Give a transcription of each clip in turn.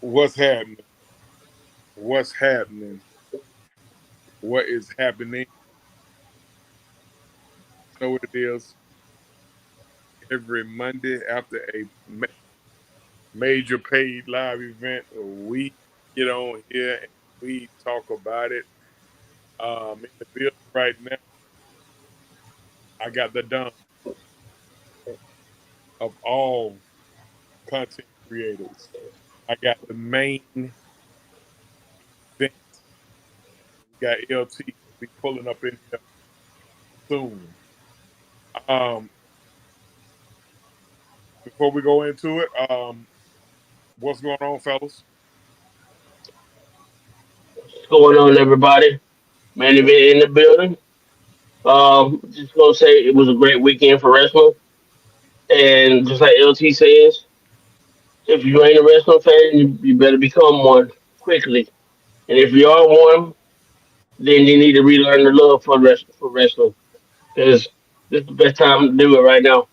What's happening? What's happening? What is happening? You know what it is? Every Monday after a major paid live event, we get on here and we talk about it. In the building right now, I got the dumb of all content creators. I got the main event. We got LT be pulling up in here soon. Um, Before we go into it, what's going on, fellas? What's going on, everybody? Man, event in the building. Just gonna say it was a great weekend for wrestling, and just like LT says, if you ain't a wrestling fan, you better become one quickly. And if you are one, then you need to relearn the love for wrestling, because this is the best time to do it right now.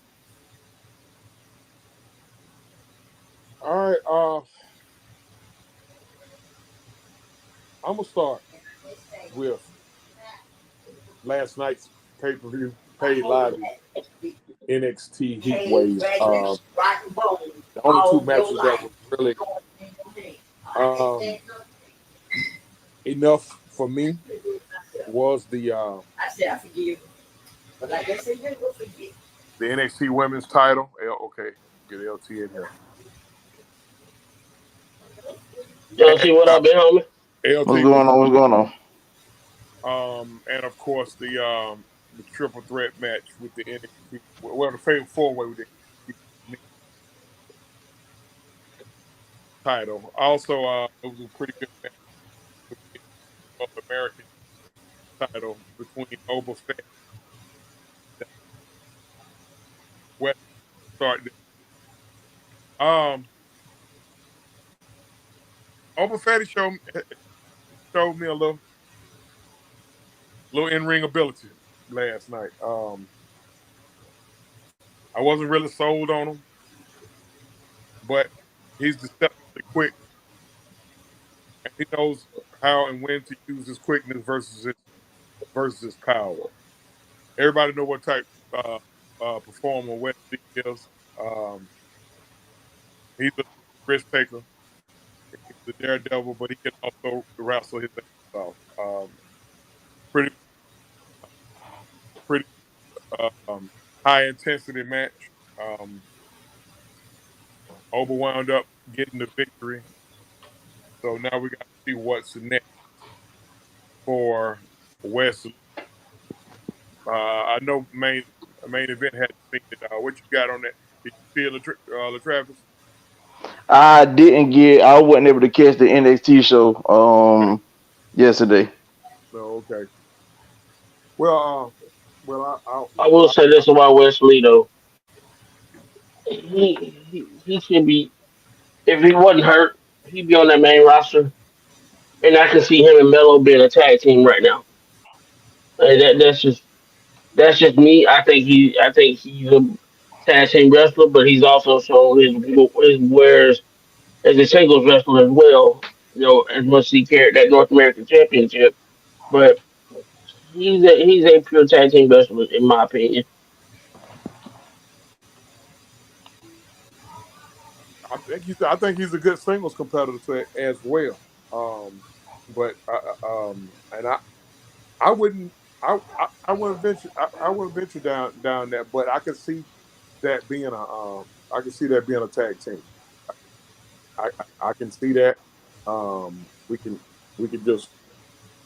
All right, I'm gonna start with last night's pay per view, paid live NXT Heatwave. The only two matches that was really um, enough for me was the NXT Women's Title. Okay, get LT in here, LT, and what up, big homie? What's LT was, going on? What's going on? and of course the triple threat match with the NXT, well, the fatal four way with the NXT title. Also, it was a pretty good match with the North American title between Oba Fett and West started. Um, Oba Fett showed me a little in ring ability last night. I wasn't really sold on him, but he's deceptively quick, and he knows how and when to use his quickness versus his power. Everybody know what type uh, performer Wesley is. Um, he's a risk taker. He's a daredevil, but he can also wrestle his ass off. Pretty pretty high intensity match. Um, Oba wound up getting the victory. So now we got to see what's next for Wesley. I know main event hadn't seen it. What you got on that? Did you see it, Travis? I wasn't able to catch the NXT show yesterday. No, okay. Well, I will say this about Wesley though. He should be, if he wasn't hurt, he'd be on that main roster, and I can see him and Melo being a tag team right now. That's just me. I think he's a tag team wrestler, but he's also shown his wares as a singles wrestler as well. You know, as much as he carried that North American Championship, but he's a pure tag team wrestler in my opinion. I think he's a good singles competitor as well. Um, but and I wouldn't I wouldn't venture I wouldn't venture down that, but I can see that being a tag team. I can see that. We can just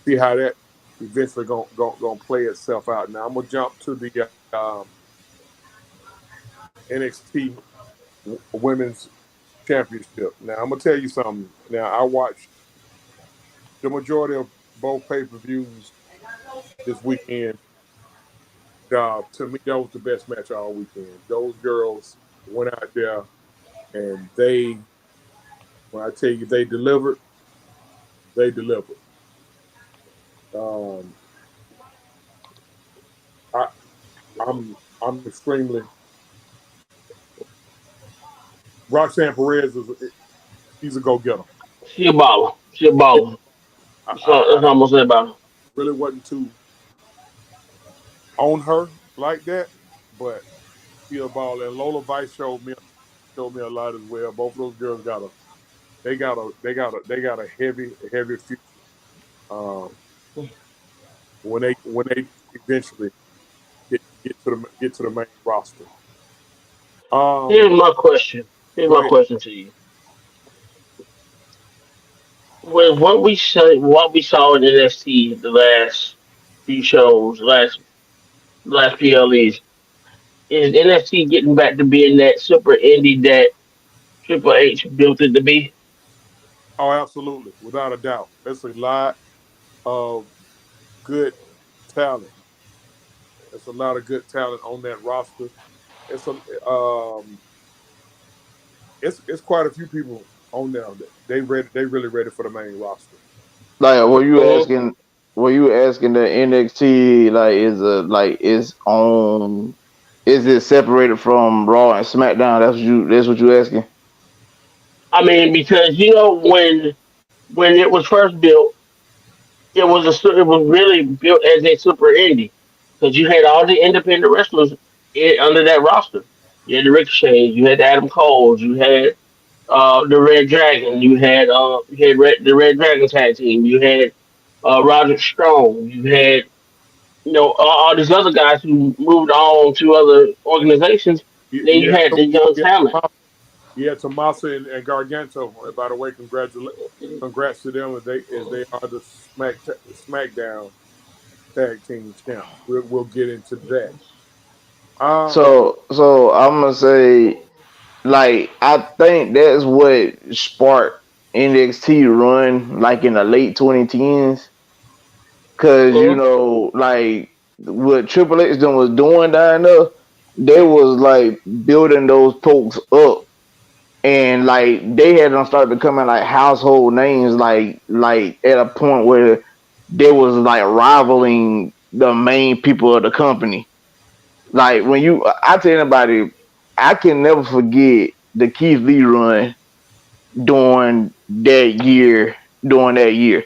see how that eventually gonna play itself out. Now I'm gonna jump to the NXT Women's Championship. Now I'm gonna tell you something. Now I watched the majority of both pay per views this weekend. To me, that was the best match all weekend. Those girls went out there and when I tell you they delivered. Um, I, I'm extremely Roxanne Perez She's a go getter. She a baller. She a baller. So I that's almost say about her. really wasn't too on her like that, but she a ball. And Lola Vice showed me a lot as well. Both of those girls got a heavy future. Um, when they eventually get to the main roster. Here's Um, my question. Here's Go my ahead. question to you. With what we saw in NXT the last few shows, last PLEs, is NXT getting back to being that super indie that Triple H built it to be? Oh, absolutely, without a doubt. There's a lot of good talent. There's a lot of good talent on that roster. It's a it's quite a few people on there that they really ready for the main roster. Like, were you Mm-hmm. asking? Were you asking the NXT like is on? Is it separated from Raw and SmackDown? That's what you asking. I mean, because when it was first built, it was really built as a super indie because you had all the independent wrestlers under that roster. You had the Ricochets, you had the Adam Coles, you had the Red Dragon, the Red Dragon tag team, you had Roderick Strong, you had all these other guys who moved on to other organizations. Then you Yeah, had the young talent. yeah, Tommaso and Gargano. By the way, congrats to them as they are the SmackDown tag team champs. We'll get into that. Um, So I'm gonna say like I think that's what sparked NXT run like in the late 2010s. Cause Mhm. like what Triple H then was doing down there, they was like building those folks up, and like they had them start becoming like household names, like at a point where they was like rivaling the main people of the company. Like when I tell anybody, I can never forget the Keith Lee run during that year. During that year,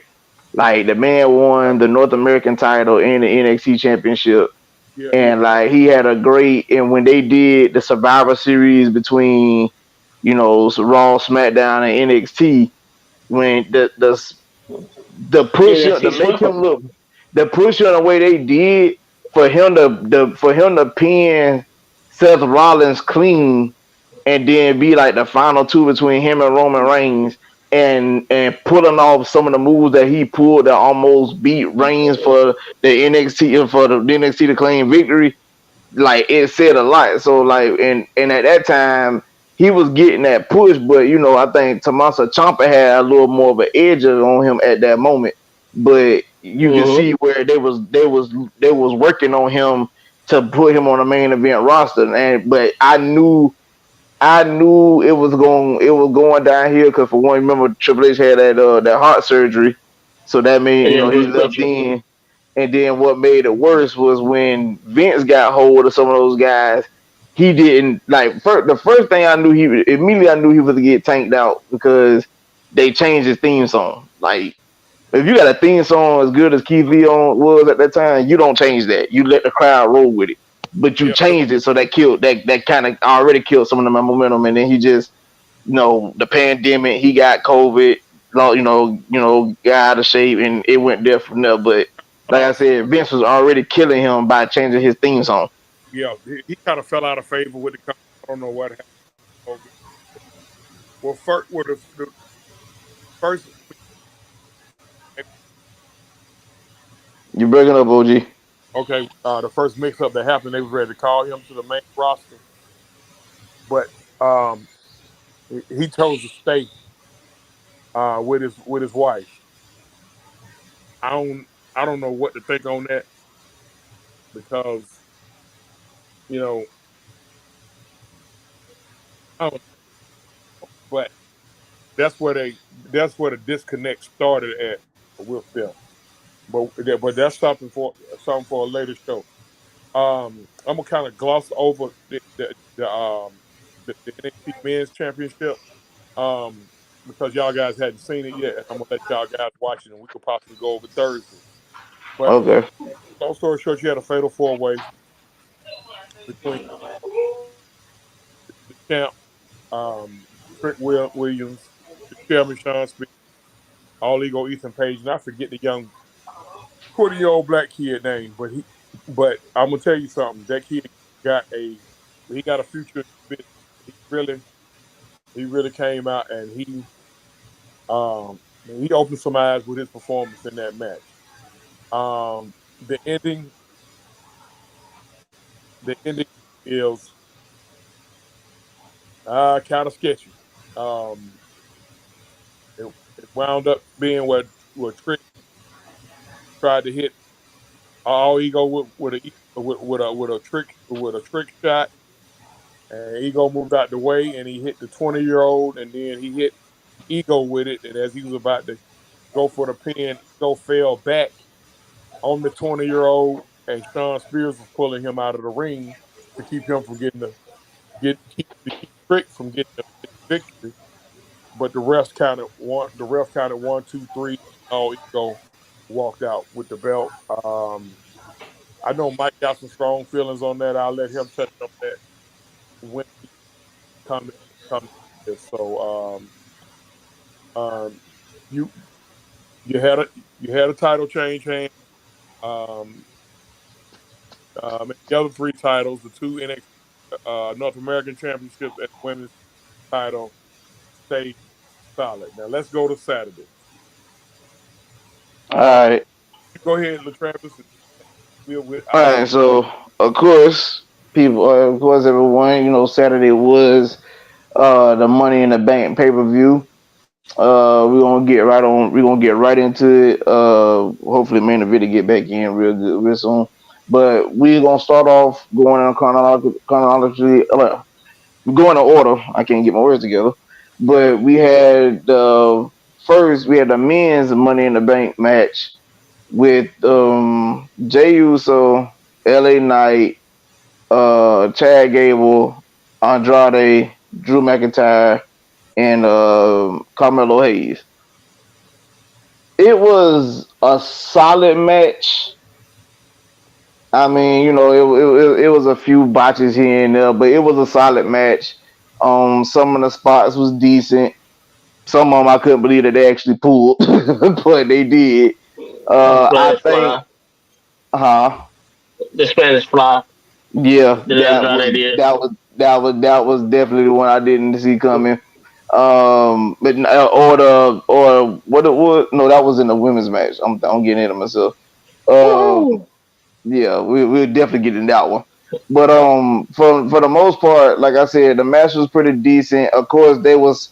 like the man won the North American title and the NXT championship, yeah, yeah, and like he had a great. And when they did the Survivor Series between, Raw, SmackDown, and NXT, when the push up NXT to make Swift. him look, the push on the way they did for him to pin Seth Rollins clean, and then be like the final two between him and Roman Reigns, and pulling off some of the moves that he pulled that almost beat Reigns for the NXT to claim victory. Like it said a lot. So like and at that time he was getting that push, but I think Tommaso Ciampa had a little more of an edge on him at that moment. But you can Hmm. see where they was working on him to put him on the main event roster. And but I knew it was going down here because for one, remember Triple H had that heart surgery, so that means And then he Bruce left Pritchard. in. And then what made it worse was when Vince got hold of some of those guys. He didn't like the first thing I knew I knew he was gonna get tanked out because they changed his theme song. Like if you got a theme song as good as Keith Leon was at that time, you don't change that. You let the crowd roll with it. But you yeah, changed it, so that killed that kind of already killed some of the momentum. And then he just the pandemic, he got COVID, got out of shape, and it went there from there. But like uh, I said, Vince was already killing him by changing his theme song. yeah. He kind of fell out of favor with the company. I don't know what happened. Well, the first You breaking up, OG? okay, the first mix up that happened, they was ready to call him to the main roster, but um, he chose to stay with his wife. I don't I don't know what to think on that because you know I don't, but that's where the disconnect started at with them. But that's something for a later show. I'm gonna kind of gloss over the NXT Men's Championship. Um, because y'all guys hadn't seen it yet, and I'm gonna let y'all guys watch it, and we could possibly go over Thursday. But Okay. long story short, you had a fatal four way between the champ, Trick Williams, the chairman Sean Speed, All Ego Ethan Page, and I forget the young 20-year-old black kid name, but I'm gonna tell you something. That kid got a, he got a future in business. He really, he really came out and um, he opened some eyes with his performance in that match. The ending, the ending is kind of sketchy. Um, it, it wound up being where Trick tried to hit All Ego with a trick shot, and Ego moved out the way, and he hit the 20-year-old, and then he hit Ego with it. And as he was about to go for the pin, Ego fell back on the 20-year-old, and Sean Spears was pulling him out of the ring to keep him from getting to keep Trick from getting the victory. But the ref kind of 1, 2, 3. All Ego walked out with the belt. I know Mike got some strong feelings on that. I'll let him touch on that when he come come here. So um, you you had a title change hand. Um, and the other three titles, the two NXT North American Championships and the women's title, stay solid. Now let's go to Saturday. All Uh, right. you go ahead, Latravis. And All I'll let right. So of course, people, of course, everyone, Saturday was the Money in the Bank pay per view. We're gonna get right into it. Hopefully, man, the video get back in real good, real soon. But we're gonna start off going on chronologically. We're going in order. I can't get my words together. But we had first we had the men's Money in the Bank match with Jey Uso, LA Knight, Chad Gable, Andrade, Drew McIntyre, and Carmelo Hayes. It was a solid match. I mean, it was a few botches here and there, but it was a solid match. Some of the spots was decent. Some of them I couldn't believe that they actually pulled, but they did. The I Spanish think, Fly, huh? the Spanish Fly Yeah, that Andrade did. that was definitely the one I didn't see coming. But or what it was? No, that was in the women's match. I'm getting into myself. Um, Woohoo! yeah, we'll definitely get in that one. But for the most part, like I said, the match was pretty decent. Of course, they was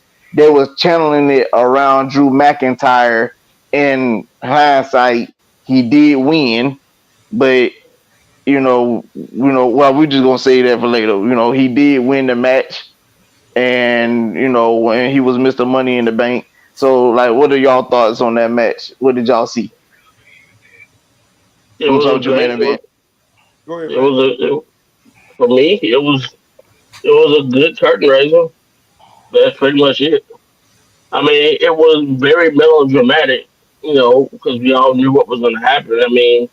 channeling it around Drew McIntyre. In hindsight, he did win, but well, we're just gonna say that for later. He did win the match, and when he was Mr. Money in the Bank. So, like, what are y'all thoughts on that match? What did y'all see? It I'm talking was a about your main great. event. go ahead, It man. was for me. It was a good curtain raiser. That's pretty much it. I mean, it was very melodramatic, because we all knew what was going to happen. I mean,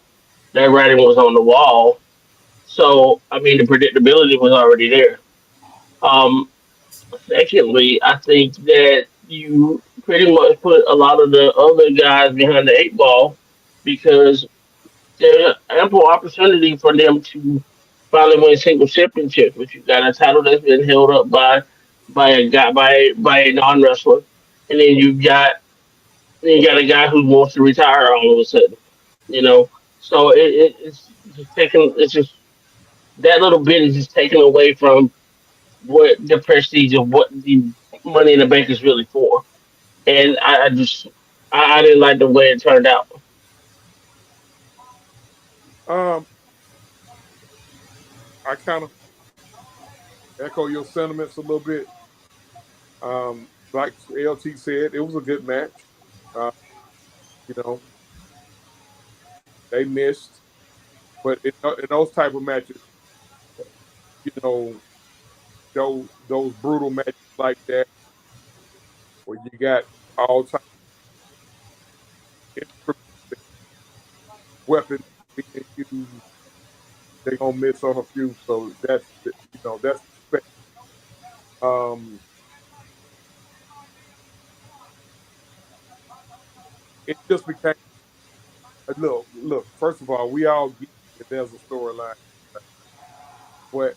that writing was on the wall. So, I mean, the predictability was already there. Um, Secondly, I think that you pretty much put a lot of the other guys behind the eight ball because there's ample opportunity for them to finally win single championships. But you got a title that's been held up by a guy by a non wrestler, and then you got a guy who wants to retire all of a sudden. You know, so it's just taking it's just that little bit is just taken away from what the prestige of what the Money in the Bank is really for. And I didn't like the way it turned out. Um, I kind of echo your sentiments a little bit. Like LT said, it was a good match. Uh, you know, they missed, but in those type of matches, you know, those brutal matches like that, where you got all types of instruments and weapons being used. They gonna miss on a few, so that's expected. Um, it just became look. First of all, we all get that there's a storyline, but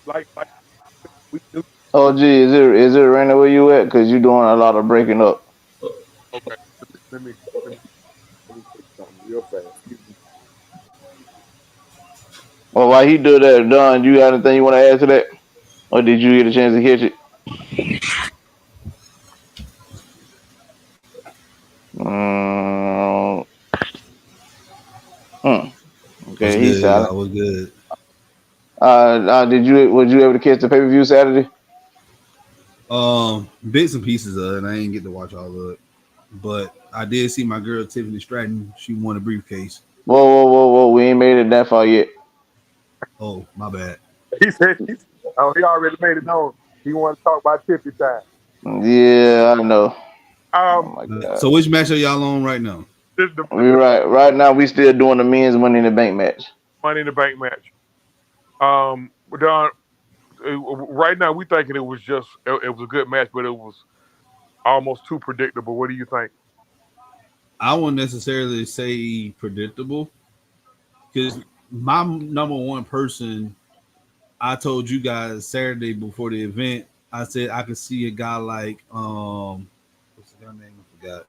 like like we do. Oh, gee, is it raining where you at? Cause you doing a lot of breaking up. Okay, let me let me let me say something real fast. Excuse me. Well, while he do that, Don, you got anything you want to add to that, or did you get a chance to catch it? Mm, hmm. What's Okay, he's good, silent. y'all? What's good? Was you able to catch the pay per view Saturday? Bits and pieces of it. And I ain't get to watch all of it, but I did see my girl Tiffany Stratton. She won a briefcase. Whoa, whoa, whoa, whoa! We ain't made it that far yet. Oh, my bad. He said he already made it known. He wanted to talk about Tippy time. Yeah, I know. Oh Um, my god. So which match are y'all on right now? We right now we still doing the men's Money in the Bank match. Money in the Bank match. Don, right now we thinking it was a good match, but it was almost too predictable. What do you think? I won't necessarily say predictable because my number one person, I told you guys Saturday before the event, I said I could see a guy like what's the guy name? I forgot.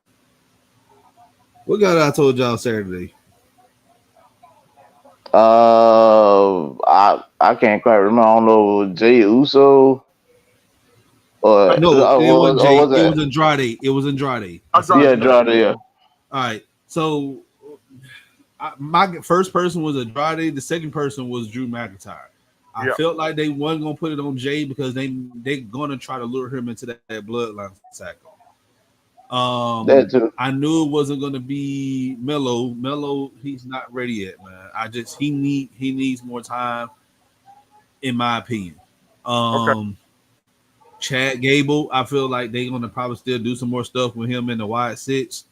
What guy I told y'all Saturday? I can't quite remember. I don't know Jay Uso No, it wasn't or Jay. was It it? was Andrade. It was Andrade. I said Yeah, Andrade. Andrade. Andrade. Yeah. All right. So my first person was Andrade. The second person was Drew McIntyre. I Yeah. felt like they wasn't gonna put it on Jay because they gonna try to lure him into that bloodline cycle. That too. I knew it wasn't gonna be Melo. Melo, he's not ready yet, man. He needs more time, in my opinion. Okay. Um, Chad Gable, I feel like they're gonna probably still do some more stuff with him in the wide six.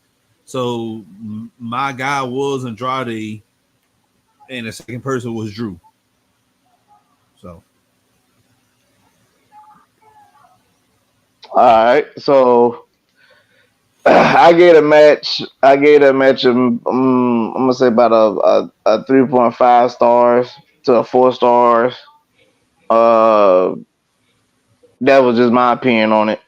So my guy was Andrade, and the second person was Drew. So All right. So I gave a match. I gave that match. I'm gonna say about a 3.5 stars to a 4 stars. Uh, that was just my opinion on it.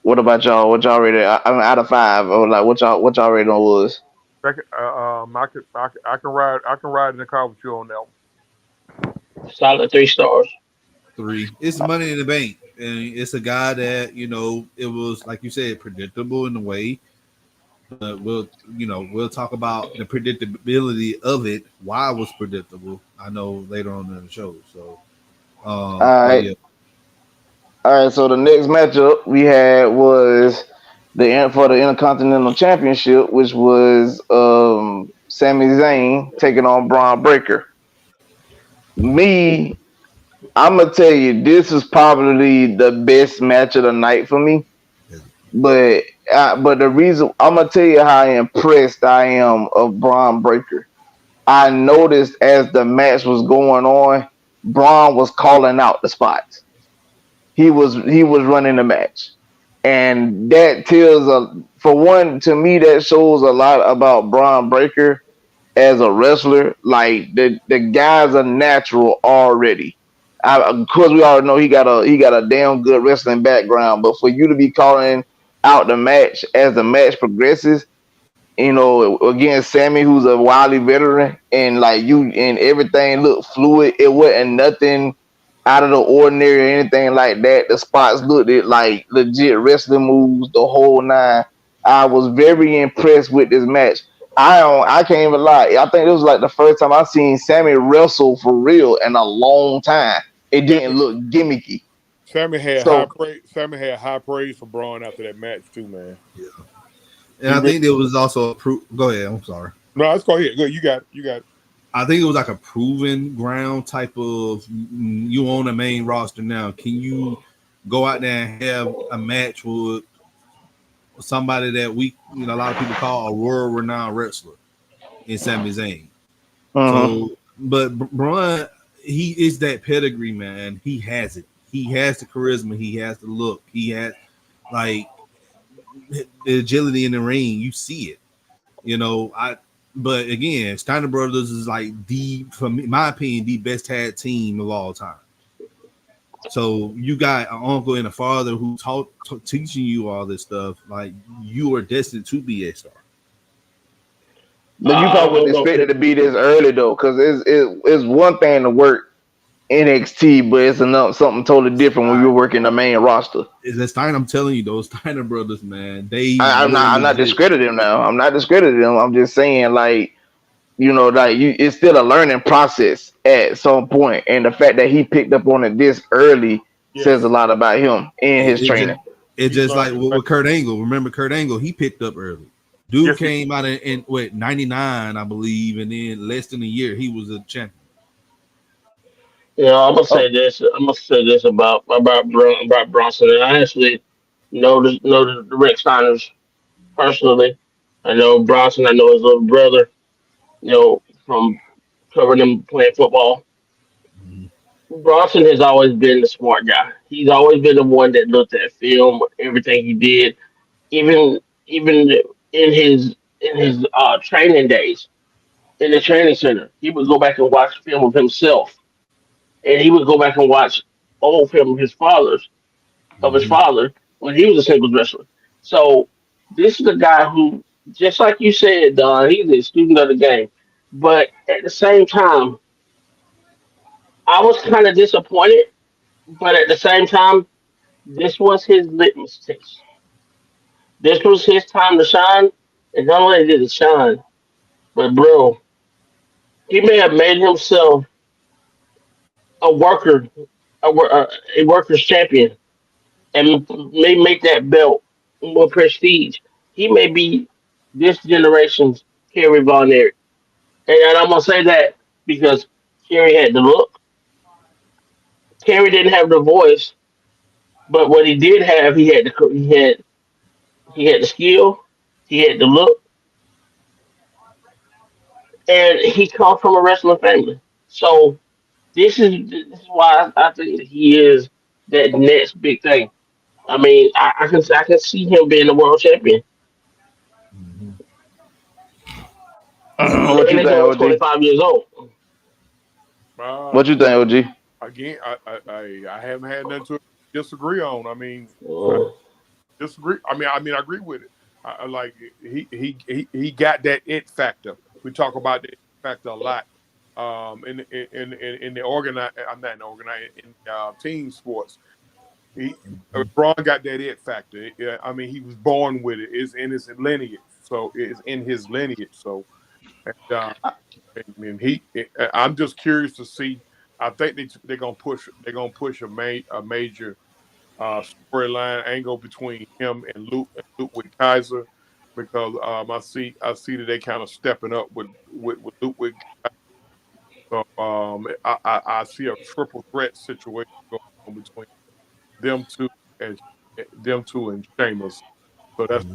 What about y'all? What y'all rated? I mean, out of five, or like what y'all rating on was? I can ride in the car with you on that one. Solid 3 stars. three. It's Money in the Bank, and it's a guy that it was like you said predictable in a way. But we'll talk about the predictability of it. Why it was predictable, I know later on in the show. So, All but right. yeah, All right, so the next matchup we had was for the Intercontinental Championship, which was Sami Zayn taking on Braun Breaker. Me, I'm gonna tell you, this is probably the best match of the night for me. But the reason I'm gonna tell you how impressed I am of Braun Breaker. I noticed as the match was going on, Braun was calling out the spots. He was running the match, and that tells for one to me that shows a lot about Braun Breaker as a wrestler. Like the guy's a natural already. Of course, we already know he got a damn good wrestling background, but for you to be calling out the match as the match progresses, against Sammy, who's a wily veteran, and like you and everything looked fluid. It wasn't nothing out of the ordinary or anything like that. The spots looked like legit wrestling moves, the whole nine. I was very impressed with this match. I can't even lie. I think it was like the first time I seen Sammy wrestle for real in a long time. It Yeah, didn't look gimmicky. So Sammy had high praise for Braun after that match too, man. yeah. And He I really. think there was also a proof. Go ahead. I'm sorry. No, let's go ahead. Good, you got it. You got it. I think it was like a proven ground type of you on the main roster now. Can you go out there and have a match with somebody that a lot of people call a world renowned wrestler in Sami Zayn? Mm-hmm. So, but Braun, he is that pedigree, man. He has it. He has the charisma. He has the look. He has like the agility in the ring. You see it. But again, Steiner Brothers is like for me, my opinion, the best tag team of all time. So you got an uncle and a father who teaching you all this stuff. Like you are destined to be a star. But you I'm probably wouldn't gonna go expect for it to be this early though, because it's one thing to work NXT, but it's another something totally different when you're working the main roster. Is that Steiner? I'm telling you, those Steiner brothers, man, they I'm were not I'm not legit. discrediting them now. I'm not discrediting them. I'm just saying like like it's still a learning process at some point, and the fact that he picked up on it this early says a Yes, lot about him and It, his it just training. it's he's just like learning with fast. Kurt Angle. Remember Kurt Angle? He picked up early. Dude Yes, he, came out in what 99, I believe, and then less than a year he was a champion. you know, I'm gonna Oh, say this. I'm gonna say this about Bronson. And I actually know the Rick Steiners personally. I know Bronson. I know his little brother. From covering them playing football. Mhm. Bronson has always been the smart guy. He's always been the one that looked at film, everything he did, even in his training days in the training center. He would go back and watch film of himself, and he would go back and watch old film of his Mhm. father when he was a singles wrestler. So this is a guy who, just like you said, Don, he's a student of the game. But at the same time, I was kind of disappointed. But at the same time, this was his litmus test. This was his time to shine. And not only did he shine, but bro, he may have made himself a worker, a workers champion, and may make that belt more prestige. He may be this generation's Kerry Von Erich. And I'm gonna say that because Kerry had the look. Kerry didn't have the voice, but what he did have, he had the skill, he had the look, and he comes from a wrestling family. So this is why I think that he is that next big thing. I mean, I can see him being a world champion, Mhm. what and you he's think, only OG? 25 years old. What you think, OG? again, I haven't had nothing to disagree on. I mean, I Uh, disagree. I agree with it. I like he got that it factor. We talk about the it factor a lot. In the organize, I'm not in organize in team sports. He Braun got that it factor. Yeah, I mean, he was born with it. It's in his lineage, so it's in his lineage. So, and, I mean, I'm just curious to see. I think they're gonna push a major storyline angle between him and Ludwig Kaiser because I see that they kind of stepping up with Ludwig. So I see a triple threat situation going on between them two and Sheamus. So that's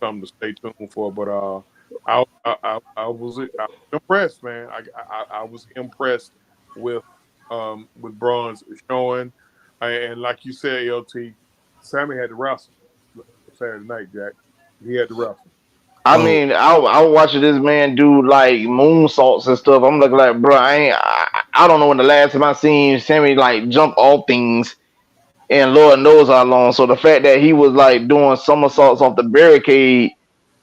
something to stay tuned for. But I was impressed, man. I was impressed with Braun's showing, and like you said, LT, Sammy had to wrestle Saturday night, Jack. He had to wrestle. I Oh, mean, I was watching this man do like moonsaults and stuff. I'm looking like, bro, I don't know when the last time I seen Sammy like jump off things, and Lord knows how long. So the fact that he was like doing somersaults off the barricade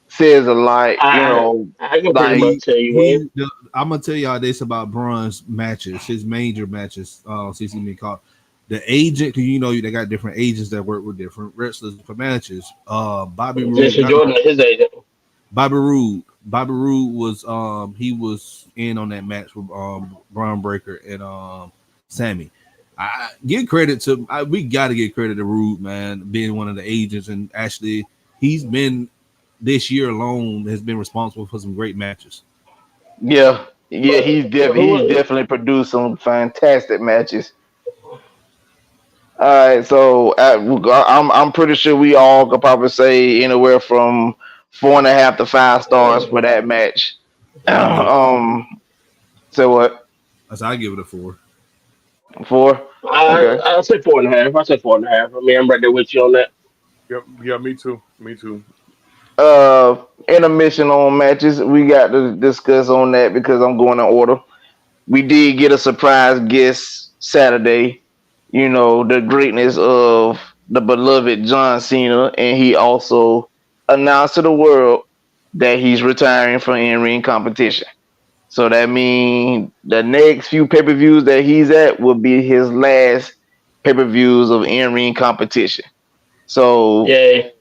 says a lot, I I can pretty like much he tell you when. he. I'm gonna tell y'all this about Braun's matches, his major matches. CC me called the agent. Cause they got different agents that work with different wrestlers for matches. Bobby Roode, Jason not Jordan, his agent. Bobby Roode. Bobby Roode was he was in on that match with Braun Breaker and Sammy. I give credit to we got to give credit to Roode, man, being one of the agents, and actually he's been this year alone has been responsible for some great matches. Yeah, yeah, he's Who? definitely produced some fantastic matches. All right, so I'm pretty sure we all could probably say anywhere from 4.5 to 5 stars for that match. I give it So what? I give it a 4. Four? Okay. I'll say 4.5. I'll say 4.5. I mean, I'm right there with you on that. Yep. Yeah. Me too. Me too. Intermission on matches. We got to discuss on that because I'm going in order. We did get a surprise guest Saturday. You know the greatness of the beloved John Cena, and he also announced to the world that he's retiring from in-ring competition. So that means the next few pay-per-views that he's at will be his last pay-per-views of in-ring competition. So Yay,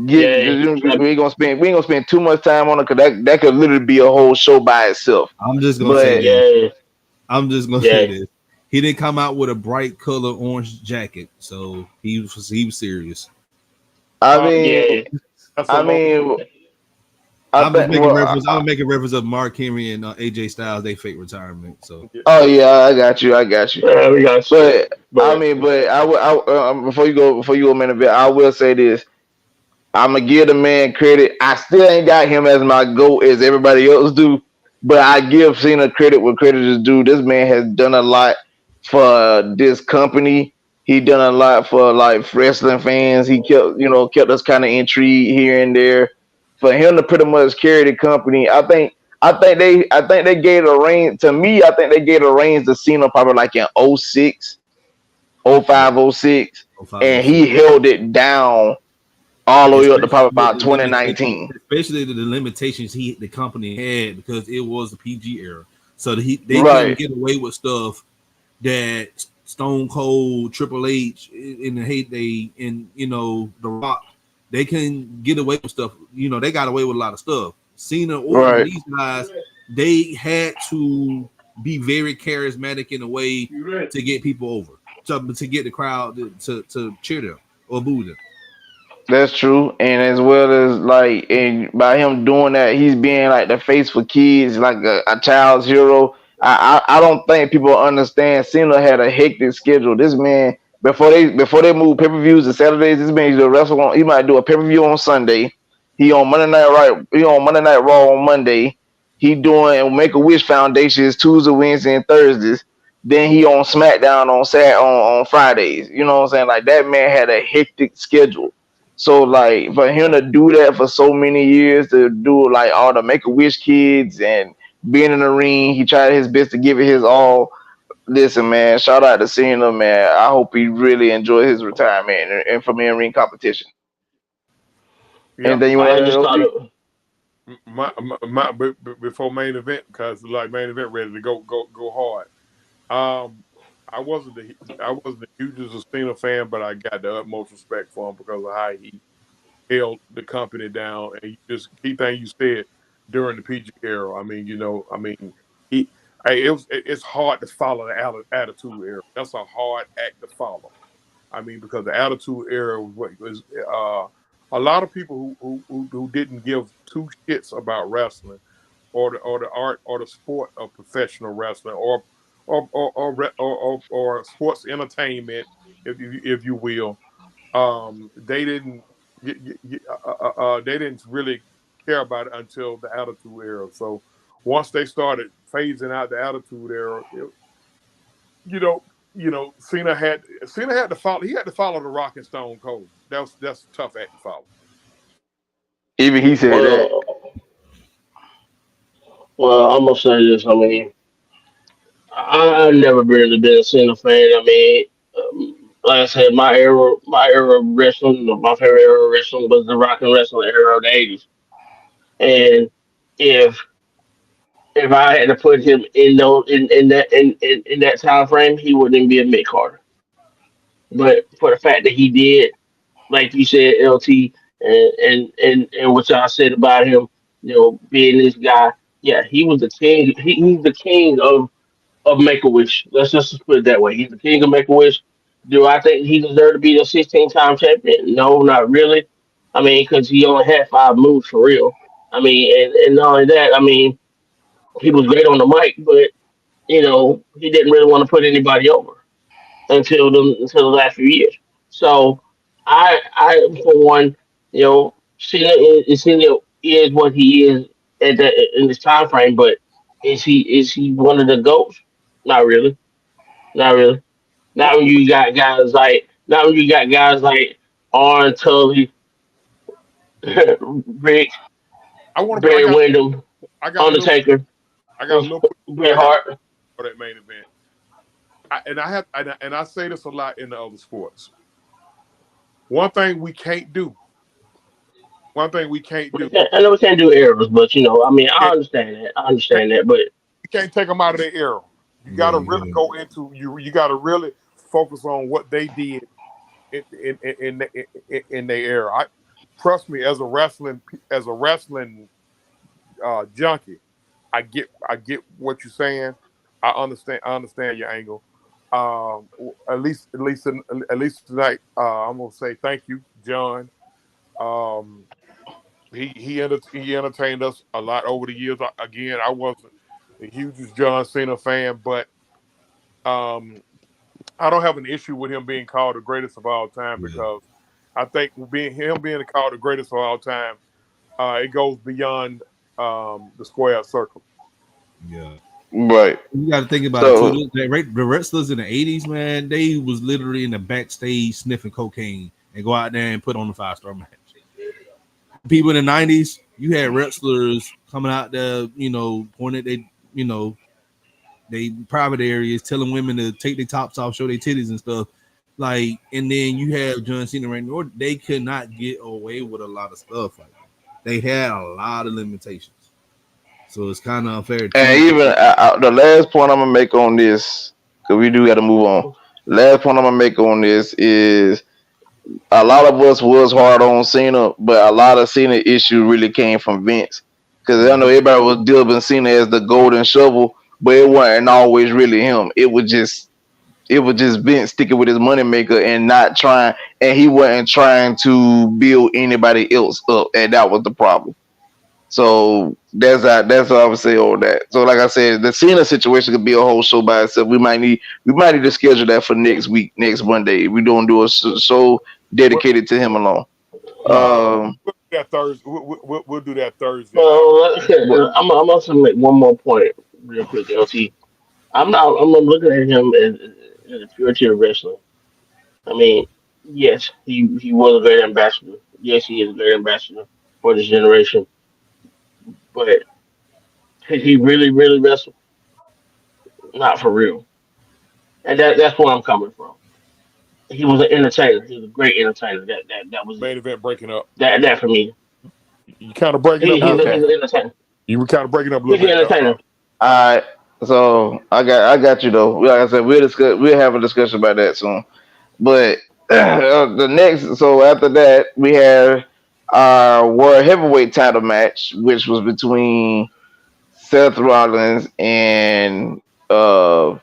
get, yay. we ain't gonna spend too much time on it because that could literally be a whole show by itself. I'm just gonna say But this. Yay, I'm just gonna say yay. this. He didn't come out with a bright color orange jacket, so he was serious. I Uh, mean, Yay. that's a I long. mean, I I'm just think. making Well, reference. I'm making reference of Mark Henry and AJ Styles. They fake retirement. So Yeah. oh yeah, I got you. I got you. We got you. But I But mean, but I will. Before you go, man, I will say this. I'm gonna give the man credit. I still ain't got him as my goat as everybody else do, but I give Cena credit where credit is due. This man has done a lot for this company. He done a lot for like wrestling fans. He kept us kind of intrigued here and there. For him to pretty much carry the company, I think they gave the reign to me. I think they gave the reins to Cena probably like in '06, yeah, '05, '06, oh five oh and six. he held it down all the way up to Especially probably about the limitations, 2019. especially the limitations the company had because it was the PG era. So they couldn't Right, get away with stuff that Stone Cold, Triple H in the heyday, and The Rock, they couldn't get away with stuff. They got away with a lot of stuff. Cena, Orton, right, these guys, they had to be very charismatic in a way to get people over, to get the crowd to cheer them or boo them. that's true. And as well as like, and by him doing that, he's being like the face for kids, like a child's hero. I don't think people understand. Cena had a hectic schedule. This man before they move pay per views to Saturdays, this man used to wrestle on. He might do a pay per view on Sunday. He on Monday Night Raw on Monday. He doing Make a Wish Foundations Tuesday, Wednesday, and Thursdays. Then he on SmackDown on Fridays. You know what I'm saying? Like that man had a hectic schedule. So like for him to do that for so many years, to do like all the Make a Wish kids and being in the ring, he tried his best to give it his all. Listen, man, shout out to Cena, man. I hope he really enjoyed his retirement and from in ring competition. Yeah. Anything you want to I add, just thought LT? it. Before main event, because like main event ready to go hard. Um, I wasn't the hugest Cena fan, but I got the utmost respect for him because of how he held the company down. And you just key thing you said during the PG era. I mean, he. It's hard to follow the attitude era. That's a hard act to follow. I mean, because the Attitude Era was a lot of people who didn't give two shits about wrestling or the art or the sport of professional wrestling or sports entertainment, if you will. They didn't they didn't really care about it until the Attitude Era. So once they started phasing out the Attitude Era, you know, Cena had to follow. He had to follow the Rock and Stone Cold. That's a tough act to follow. Even he said that. Well, well, I'm gonna say this. I mean, I've never really been a Cena fan. I mean, like I said, my era of wrestling, my favorite era of wrestling was the rock and wrestling era of the '80s. And if if I had to put him in those in that time frame, he wouldn't be a mid Carter. But for the fact that he did, like you said, LT, and what y'all said about him, being this guy, yeah, he was the king. He's the king of Make a Wish. Let's just put it that way. He's the king of Make a Wish. Do I think he deserved to be the 16-time champion? No, not really. I mean, because he only had 5 moves for real. I mean, and not only that, I mean. He was great on the mic, but he didn't really want to put anybody over until the last few years. So I for one, Cena is what he is in this time frame, but is he one of the goats? Not really, not really. What, Not when you got guys like Arn, Tully, Rick, I want to. Barry Windham, I got a little. Undertaker, I got a little quick. Bret I got Hart. for that main event. And I say this a lot in the other sports. One thing we can't do. One thing we can't do. I know we can't do errors, but I mean, I Is understand that. I can't, understand that, but you can't take them out of their era. You got Yeah, to you really can't. go into you. You got to really focus on what they did in their era. Trust me, as a wrestling junkie, I get what you're saying. I understand your angle. At least tonight, I'm gonna say thank you, John. Um, he entertained us a lot over the years. Again, I wasn't the hugest John Cena fan, but um, I don't have an issue with him being called the greatest of all time Yeah, because I think being called the greatest of all time, it goes beyond the square circle. yeah. Right. You got to think about it too. So The wrestlers in the '80s, man, they was literally in the backstage sniffing cocaine and go out there and put on a 5-star match. People in the '90s, you had wrestlers coming out there, pointing at they private areas, telling women to take their tops off, show their titties and stuff. Like, and then you have John Cena, Randy Orton. They could not get away with a lot of stuff like that. They had a lot of limitations, so it's kind of unfair and to. even the last point I'm gonna make on this, because we do got to move on. Last point I'm gonna make on this is a lot of us was hard on Cena, but a lot of Cena issue really came from Vince. Because I know Mhm. everybody was dubbing Cena as the golden shovel, but it wasn't always really him. It was just Vince sticking with his moneymaker and not trying, and he wasn't trying to build anybody else up, and that was the problem. So that's what I would say on that. So like I said, the Cena situation could be a whole show by itself. We might need to schedule that for next week, next Monday. We don't do a show Well, dedicated to him alone. uh, Um, we'll do that Thursday. We'll do that Thursday. but I'm also make one more point real quick, LT. I'm looking at him as a purity of wrestling. I mean, yes, he was a great ambassador. Yes, he is a great ambassador for this generation. But did he really wrestle? Not for real. And that's where I'm coming from. He was an entertainer. He was a great entertainer. That was it. Main event breaking up. That for me. You kind of breaking He, up a he's little a, bit. okay. he's an entertainer. You were kind of breaking up a little He's an bit. entertainer. All right. So I got you though. Like I said, we'll have a discussion about that soon. But the next, so after that, we have our world heavyweight title match, which was between Seth Rollins and uh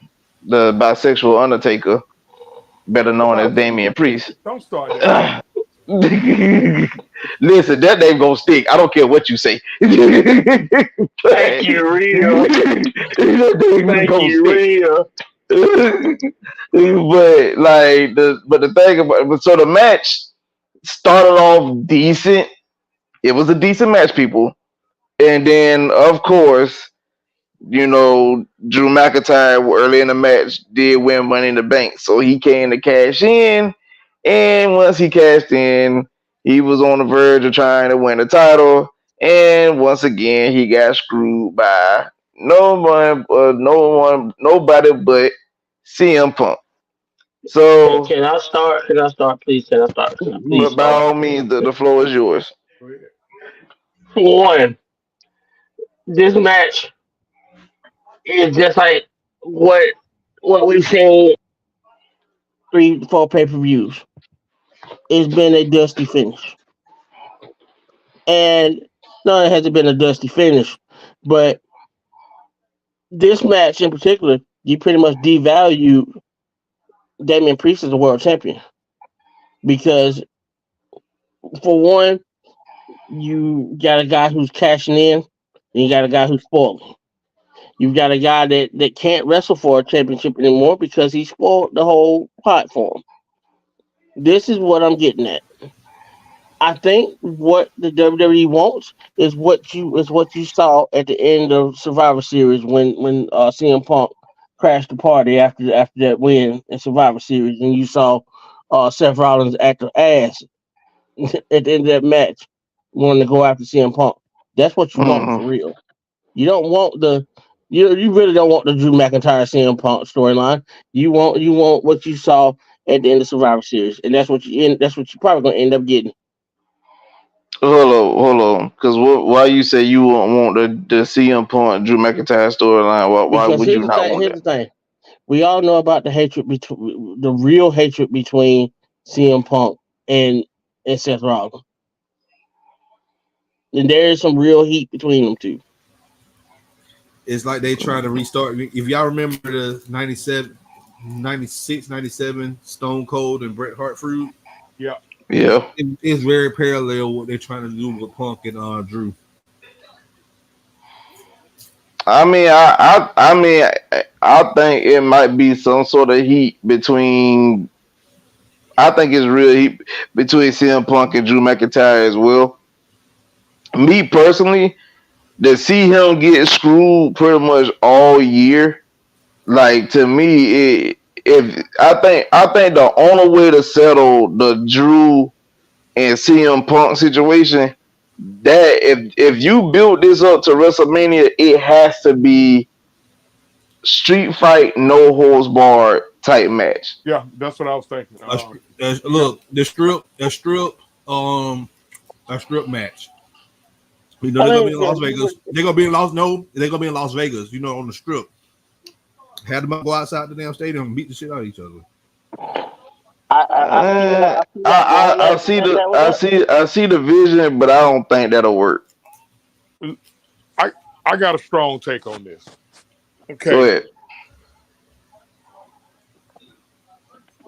the bisexual Undertaker, better known as Stop. Damian Priest. Don't start that nonsense. Listen, that name gonna stick. I don't care what you say. that Thank you, Rhea. name Thank gonna you, stick. Rhea. But the thing about so the match started off decent. It was a decent match, people. And then of course, Drew McIntyre early in the match did win Money in the Bank, so he came to cash in. And once he cashed in, he was on the verge of trying to win the title. And once again, he got screwed by nobody but CM Punk. So, Can I start? Can I start, please? Can I start? Can I please but by start? all means, the floor is yours. Go ahead. For one, this match is just like what what we've seen 3, 4 pay-per-views. It's been a dusty finish, and no, it hasn't been a dusty finish, but this match in particular, you pretty much devalued Damian Priest as a world champion because, for one, you got a guy who's cashing in, and you got a guy who's spoiling. You've got a guy that can't wrestle for a championship anymore because he spoiled the whole platform. This is what I'm getting at. I think what the WWE wants is what you saw at the end of Survivor Series when CM Punk crashed the party after that win in Survivor Series, and you saw Seth Rollins act an ass at the end of that match, wanting to go after CM Punk. That's what you want for Mm-hmm. real. You don't want you really don't want the Drew McIntyre CM Punk storyline. You want what you saw at the end of Survivor Series, and that's what you're probably gonna end up getting. Hold on. Because why you say you won't want the CM Punk Drew McIntyre storyline? Why Because would you here's the not thing. want Here's that? the thing. We all know about the hatred between the real hatred between CM Punk and and Seth Rollins, and there is some real heat between them two. It's like they try to restart. If y'all remember the 97, 96, 97 Stone Cold and Bret Hart feud, Yeah. Yeah. it's very parallel what they're trying to do with Punk and Drew. I think it might be some sort of heat between. I think it's real heat between CM Punk and Drew McIntyre as well. Me personally, to see him get screwed pretty much all year, like to me, if I think the only way to settle the Drew and CM Punk situation, that if you build this up to WrestleMania, it has to be street fight, no holds barred type match. Yeah, that's what I was thinking. Yeah, Look, um, a strip match. You know I they're gonna be mean, in yeah, Las Vegas. They're gonna be in Las No, they're gonna be in Las Vegas. You know, on the strip. Had them go outside the damn stadium and beat the shit out of each other. I see that going I there see and the that with that. I see the vision, but I don't think that'll work. I I got a strong take on this. Go Okay, ahead.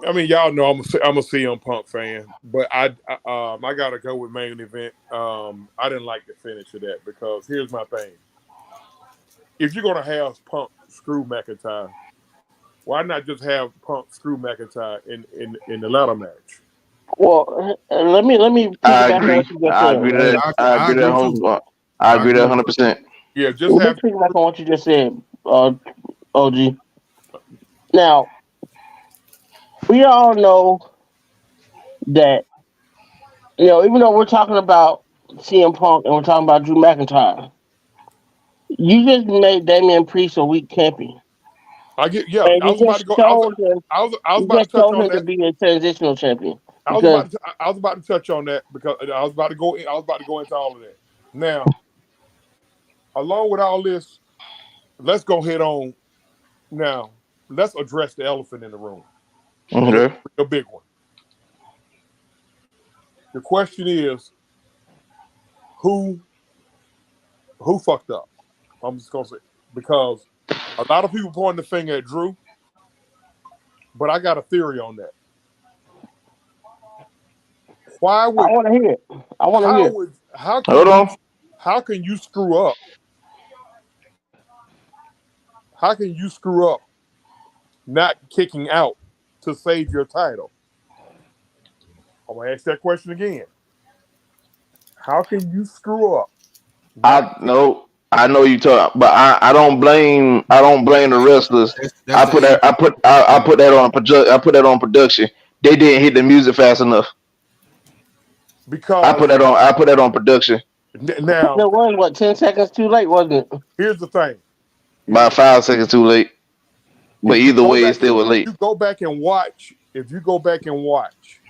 I mean y'all know I'm a CM Punk fan, but I gotta go with main event. I didn't like the finish of that because here's my thing: if you're gonna have Punk screw McIntyre, why not just have Punk screw McIntyre in the ladder match? Well, let me I piggyback on agree. what you just said. Right? I I agree that agree too. 100. I I agree that agree. 100%. Yeah, just Let me have piggyback on what you just said, OG. Now we all know that even though we're talking about CM Punk and we're talking about Drew McIntyre, you just made Damian Priest a weak champion, I get yeah. and I was about to go. I was you about to just touch told on him to that. be a transitional champion I was because about to I was about to touch on that because I was about to go. I was about to go into all of that. Now, along with all this, let's go head on. Now, let's address the elephant in the room, and it's Okay. a big one. The question is who who fucked up. I'm just gonna say because a lot of people pointing the finger at Drew, but I got a theory on that. Why I would want to hear it. I want to hear it. how Hold can you on. screw up? How can you screw up not kicking out to save your title? I'm gonna ask that question again. How can you screw up not I kicking? know. I know you talk, but I don't blame the wrestlers. That's the A. I put that on I put that on production. They didn't hit the music fast enough. Because I put that on production. Because now it was what 10 seconds too late, wasn't it? here's the thing. If About 5 seconds too late. But you either go way, it back still was late. you go back and watch, if you go back and watch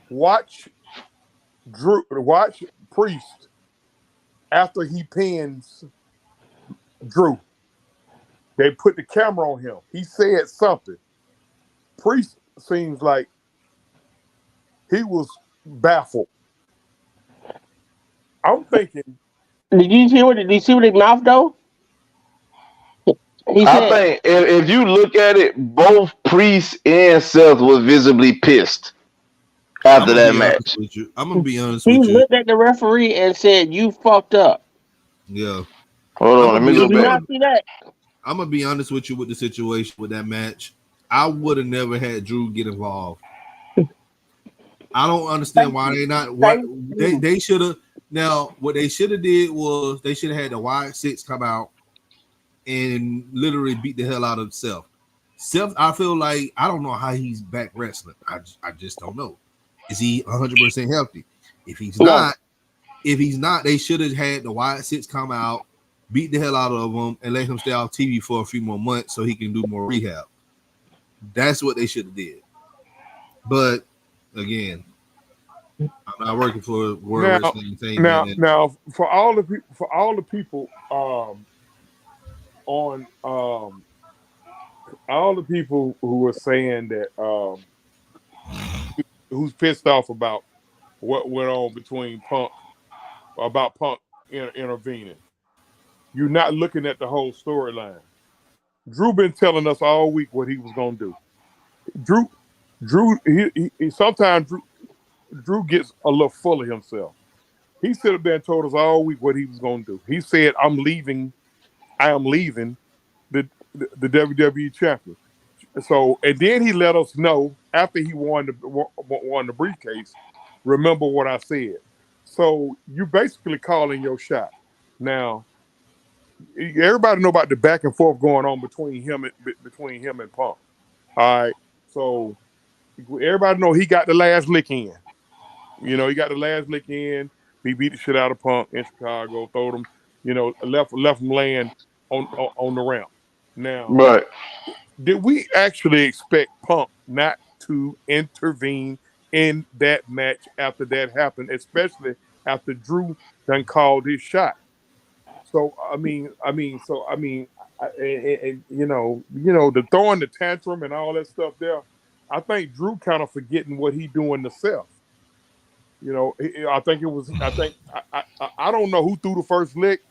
watch Priest after he pins Drew. They put the camera on him. He said something. Priest seems like he was baffled. I'm thinking, Did you see what his mouth though? He I said think if you look at it, both Priest and Seth was visibly pissed I'm after gonna that be honest match. with you. I'm gonna be honest he with you. looked at the referee and said, "You fucked up." Yeah. Hold I'm on, let gonna me be go Did you back. not see that? I'm gonna be honest with you with the situation with that match. I would have never had Drew get involved. I don't understand Thank why you. they not what Thank you. they should have. Now what they should have did was they should have had the Wyatt Six come out and literally beat the hell out of Seth. Seth, I feel like I don't know how he's back wrestling. I just don't know. Is he 100% healthy? If he's No. not, they should have had the Wyatt Six come out, beat the hell out of him, and let him stay off TV for a few more months so he can do more rehab. That's what they should have did. But again, I'm not working for World Now, Wrestling Entertainment, and now, for all the people, on, all the people who are saying that, who's pissed off about what went on between Punk, about Punk intervening. You're not looking at the whole storyline. Drew been telling us all week what he was gonna do. Drew, he sometimes Drew gets a little full of himself. He should have been told us all week what he was gonna do. He said, "I'm leaving. I am leaving the WWE champion." So, and then he let us know after he won the briefcase. Remember what I said. So you basically calling your shot. Now, everybody know about the back and forth going on between him and Punk. All right. So everybody know he got the last lick in. You know, he got the last lick in. He beat the shit out of Punk in Chicago, throwed him, left him laying on the ramp. Now, Right. did we actually expect Punk not to intervene in that match after that happened, especially after Drew done called his shot? So the throwing the tantrum and all that stuff there. I think Drew kind of forgetting what he doing to self. I think it was. I don't know who threw the first lick,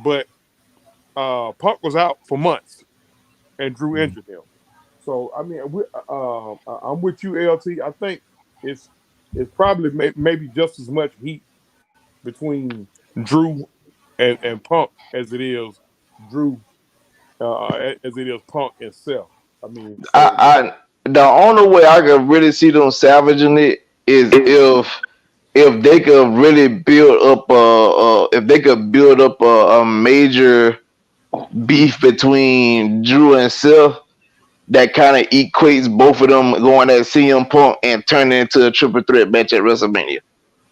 but Punk was out for months, and Drew injured him. So I mean, I'm with you, LT. I think it's it's probably maybe just as much heat between Drew and Punk as it is Drew as it is Punk itself. I mean, so The only way I could really see them salvaging it is if they could really build up if they could build up a major beef between Drew and Seth that kind of equates both of them going at CM Punk and turning into a triple threat match at WrestleMania.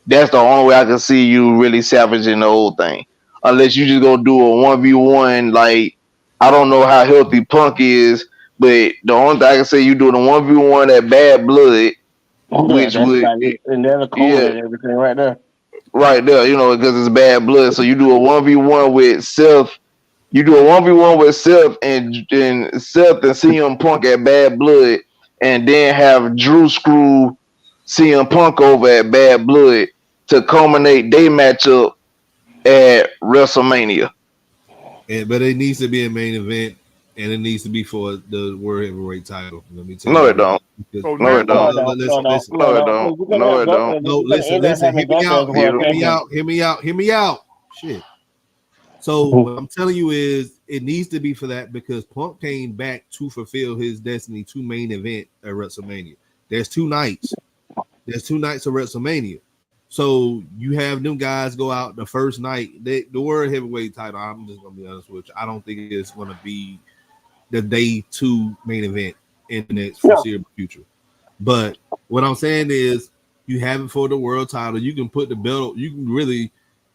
That's the only way I can see you really salvaging the whole thing. Unless you just go do a 1v1, like I don't know how healthy Punk is, but the only thing I can say you doing a 1v1 at Bad Blood, Yeah, which that's would like it. And they're the code yeah, and everything right there. right there, because it's Bad Blood. So you do a 1v1 with Seth. You do a 1v1 with Seth and Seth and CM Punk at Bad Blood, and then have Drew screw CM Punk over at Bad Blood to culminate their matchup at WrestleMania. but it needs to be a main event, and it needs to be for the World Heavyweight title. Let me tell No, you it why. don't. Because so No, now it don't. listen, listen, No, it Because don't. you're gonna No, have it don't. Gunther. no, You're gonna listen, end up listen. Hear having me Gunther as out. the You world don't. Hear me champion. out. Hear me out. Hear me out. Shit. So what I'm telling you is, it needs to be for that because Punk came back to fulfill his destiny to main event at WrestleMania. There's 2 nights. There's 2 nights of WrestleMania. So you have them guys go out the first night. The World Heavyweight title, I'm just gonna be honest with you. I don't think it's gonna be the day 2 main event in the next No, foreseeable future. But what I'm saying is, you have it for the world title. You can put the belt. You can really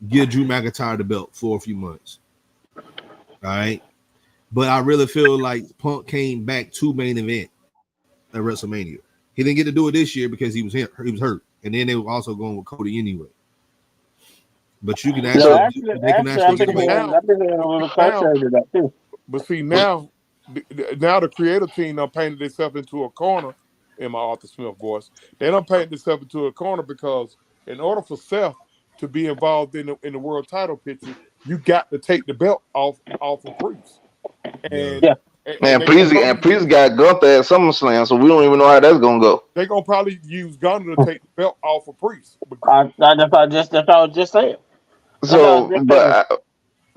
give Drew McIntyre the belt for a few months. All right. But I really feel like Punk came back to main event at WrestleMania. He didn't get to do it this year because he was hurt. He was hurt, and then they were also going with Cody anyway. But you can no. So actually, they can Actually, actually I've see been get him back. hearing, now, I've been hearing a little now, contrary to that too. but see But now the creative team done painted themselves into a corner. In my Arthur Smith voice, they done painted themselves into a corner because in order for Seth to be involved in the world title picture, you got to take the belt off of Priest, yeah, and Yeah. and and they gonna Priest probably and Priest got Gunther at SummerSlam, so we don't even know how that's gonna go. use Gunner to take the belt off of Priest. That's what I was just saying. That's what I was So, just saying.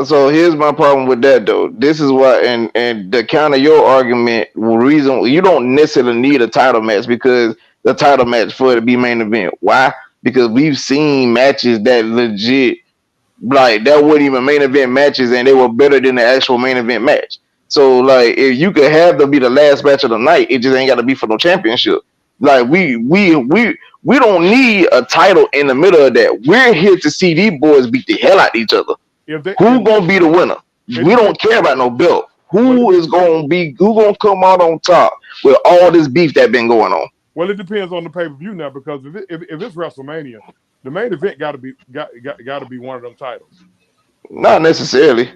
So here's my problem with that though. This is why, and the counter your argument, reason you don't necessarily need a title match because the title match for it to be main event. Why? Because we've seen matches that legit like that weren't even main event matches and they were better than the actual main event match. So like if you could have them be the last match of the night, it just ain't gotta be for no championship. Like we don't need a title in the middle of that. We're here to see these boys beat the hell out of each other. If they, Who if gonna be the winner? it We depends. don't care about no belt. Well, Who is gonna be who gonna come out on top with all this beef that been going on? it depends on the pay per view now because if it's WrestleMania, the main event got to be one of them titles. Not necessarily.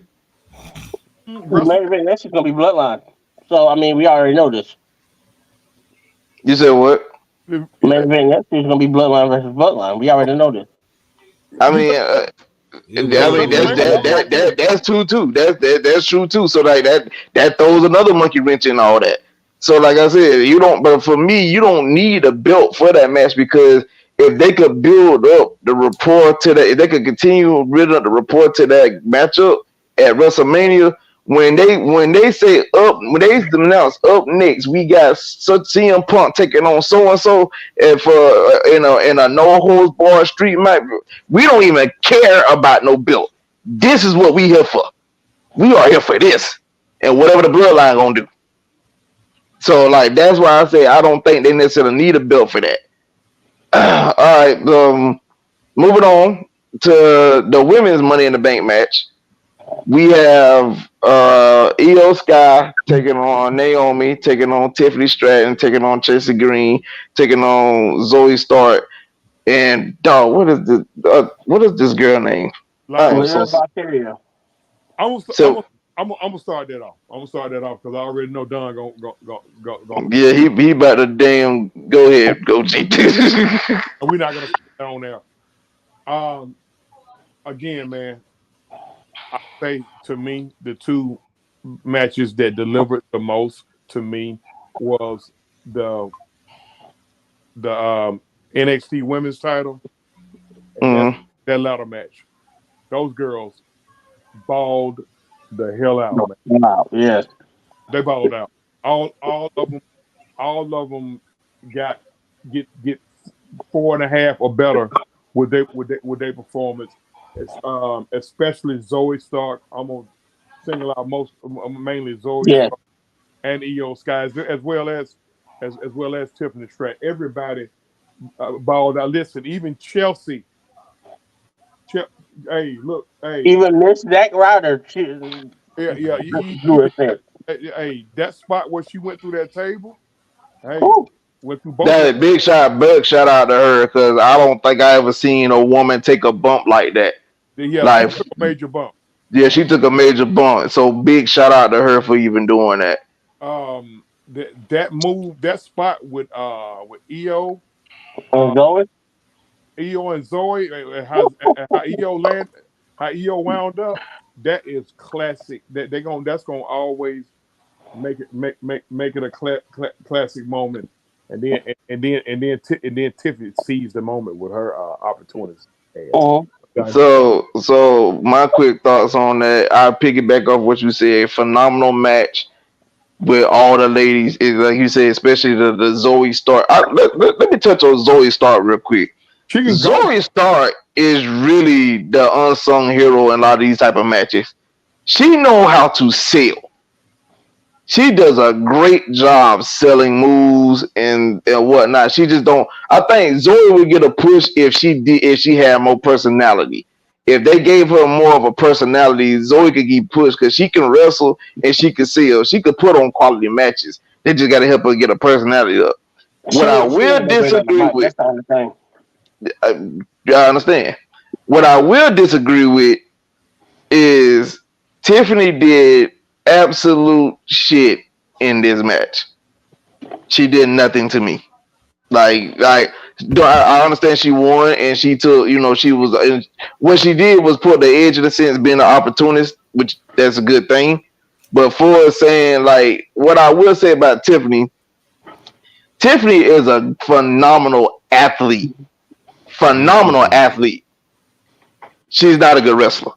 The Wrestle, main event next is gonna be Bloodline. So I mean, we already know this. You said what? The main event next is gonna be Bloodline versus Bloodline. We already know this. I you mean, think It I that's will. mean It that's WrestleMania? will. that's true too. That's true too. So like that throws another monkey wrench in all that. So like I said, you don't. But for me, you don't need a belt for that match because if they could build up the rapport to that, if they could continue building up the rapport to that matchup at WrestleMania, when they say up when they announce up next, we got such CM Punk taking on so and so, and for in a no holds barred street match, we don't even care about no belt. This is what we here for. We are here for this, and whatever the bloodline gonna do. So like that's why I say I don't think they necessarily need a belt for that. All right, moving on to the women's Money in the Bank match. We have Io Sky taking on Naomi, taking on Tiffany Stratton, taking on Chelsea Green, taking on Zoe Stark, and dog. What is this girl name? I Like am so Lyra Valkyria. so. I'm gonna start that off. I'm gonna start that off because I already know Don gonna be. Yeah, he about to damn go ahead, go G. And we're not gonna put that on there. Um, again, man, I say to me the two matches that delivered the most to me was the the NXT Women's Title and Mm. that ladder match. Those girls balled the hell out, man. Wow. Yes. They balled out. All of them got get 4.5 or better with their performance. Especially Zoe Stark. I'm gonna single out mainly Zoe Yes. Stark and EO Sky as well as Tiffany Stratton. Everybody balled out. Listen, even Chelsea. Che- hey, look, hey, Even Miss Zack Ryder, she yeah, yeah. do her thing. Hey, that spot where she went through that table. Hey, Whew. went through both of them. That big shout out to her because I don't think I ever seen a woman take a bump like that. Yeah, she Like, took a major bump. yeah, she took a major bump. So big shout out to her for even doing that. That move, that spot with uh, And Zoe. EO and Zoe, how EO how EO wound up. That is classic. That's gonna always make it a classic moment. And then Tiffany seized the moment with her opportunity. And Uh-huh. So my quick thoughts on that. I piggyback off what you said. Phenomenal match with all the ladies. Is like you said, especially the Zoe Stark. Let me touch on Zoe Stark real quick. she can go. Zoe Stark is really the unsung hero in a lot of these type of matches. She know how to sell. She does a great job selling moves and whatnot. She just don't. I think Zoe would get a push if she had more personality. If they gave her more of a personality, Zoe could get pushed because she can wrestle and she can sell. She could put on quality matches. They just got to help her get a personality up. What I She will ain't no great on the disagree mic. with, That's the only thing. uh, I understand. What I will disagree with is Tiffany did absolute shit in this match. She did nothing to me. I understand she won and she took, she was, what she did was put the edge of the sense being an opportunist, which that's a good thing. But for saying, like, what I will say about Tiffany, Tiffany is a phenomenal athlete. Phenomenal athlete. She's not a good wrestler.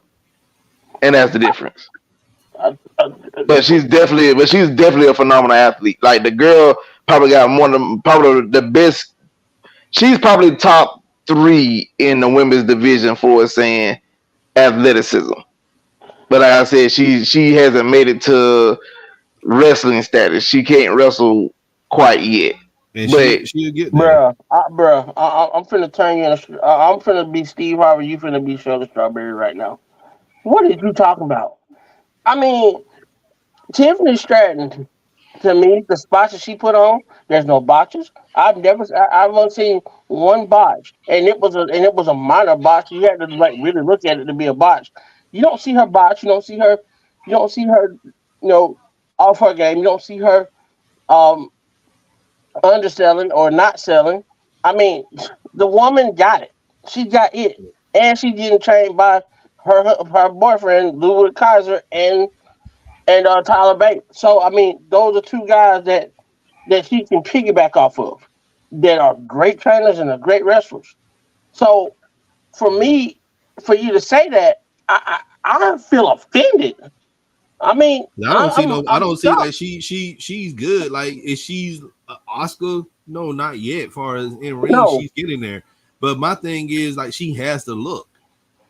and that's the difference. The, But she's definitely a phenomenal athlete. Like the girl probably got one of them, probably the best. She's probably top three in the women's division for saying athleticism. But like I said, she hasn't made it to wrestling status. She can't wrestle quite yet. and But she'll get there. bruh, I'm finna turn you in. I'm finna be Steve Harvey. You finna be Sugar Strawberry right now. What are you talking about? I mean, Tiffany Stratton. To me, the spots that she put on, there's no botches. I've only seen one botch, and it was a minor botch. You had to like really look at it to be a botch. You don't see her botch. You don't see her, off her game. You don't see her um underselling or not selling. I mean, the woman got it. She got it, and she's getting trained by her boyfriend Louis Kaiser and Tyler Bates. So I mean, those are two guys that she can piggyback off of that are great trainers and are great wrestlers. So for me, for you to say that, I feel offended. I mean, I don't see no. I I'm don't see like shocked. she's good. Like if she's Oscar, no, not yet. Far as in ring, No, she's getting there. But my thing is like she has the look.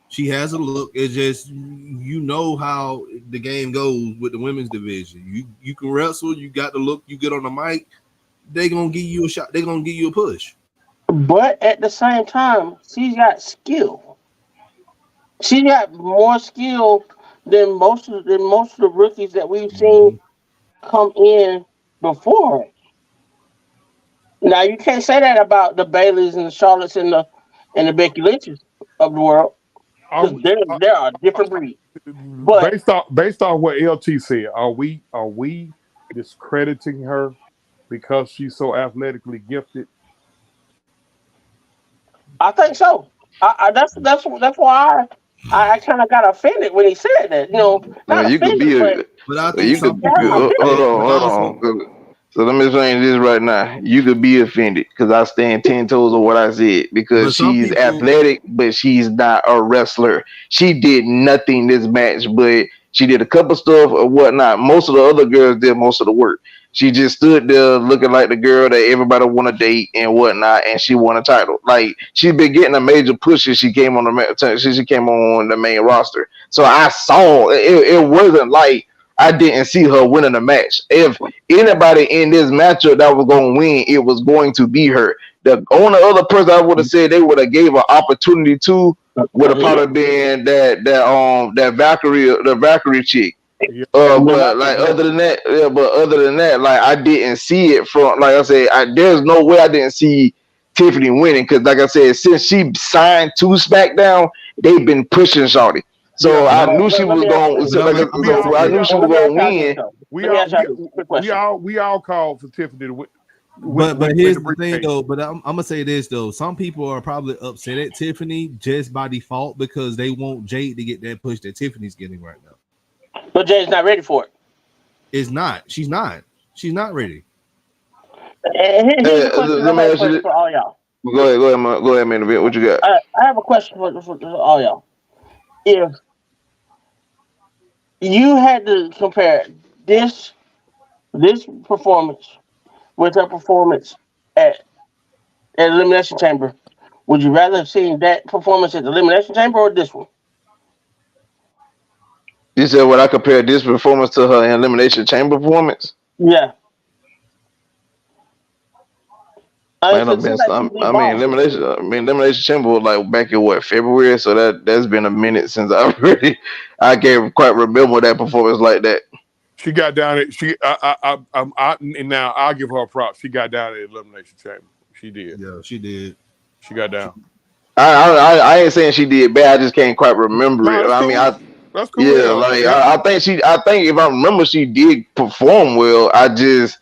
She has a look. It's just you know how the game goes with the women's division. You can wrestle. You got the look. You get on the mic. They gonna give you a shot. They gonna give you a push. but at the same time, she's got skill. She got more skill than most of the rookies that we've seen Mm-hmm. come in before her. Now you can't say that about the Baileys and the Charlottes and the Becky Lynches of the world Are because we, they're a different breed. But based off what LT said, are we discrediting her because she's so athletically gifted? I think so. That's why I kind of got offended when he said that. no, Not you could offended, be but a But I think you some could got people my are hold feelings. offended. But I on, also hold on. So let me explain this right now. You could be offended because I stand 10 toes on what I said because but some she's people. athletic, but she's not a wrestler. She did nothing this match, but she did a couple stuff or whatnot. Most of the other girls did most of the work. She just stood there looking like the girl that everybody want to date and whatnot, and she won a title. Like she's been getting a major push since she came on since she came on the main roster. So I saw it wasn't like I didn't see her winning the match. If anybody in this matchup that was going to win, it was going to be her. The only other person I would have said they would have gave an opportunity to would have Yeah, probably been that Valkyrie chick. Yeah, But like yeah. other than that, like I didn't see it from like I said, there's no way I didn't see Tiffany winning because like I said, since she signed to SmackDown, they've been pushing Shawty. yeah. So I But knew she Let was me ask going. you. So, But I'm we we all so I we knew all she was Let me going ask to y'all this win. though. we Let me all ask y'all we, this quick we question. all we all called for Tiffany to but win here's the the thing briefcase. though. But I'm gonna say this though. Some people are probably upset at Tiffany just by default because they want Jade to get that push that Tiffany's getting right now. But Jay's not ready for it. It's not. She's not. She's not ready. And here's the question I Let me have ask you this. for all y'all. Go ahead, man. What you got? I have a question for all y'all. If you had to compare this this performance with her performance at, at Elimination Chamber, would you rather have seen that performance at the Elimination Chamber or this one? You said when I compared this performance to her Elimination Chamber performance. Yeah. Man, I've It been. seems like she did balls. Elimination Chamber was like back in what February, so that's been a minute since I really, I can't quite remember that performance like that. She got down at she and now I'll give her a prop. She got down at elimination chamber. She did. Yeah, she did. She got down. I ain't saying she did bad. I just can't quite remember No, it. that's I mean, cool. That's cool. yeah, Hell, like hell, I think if I remember, she did perform well. I just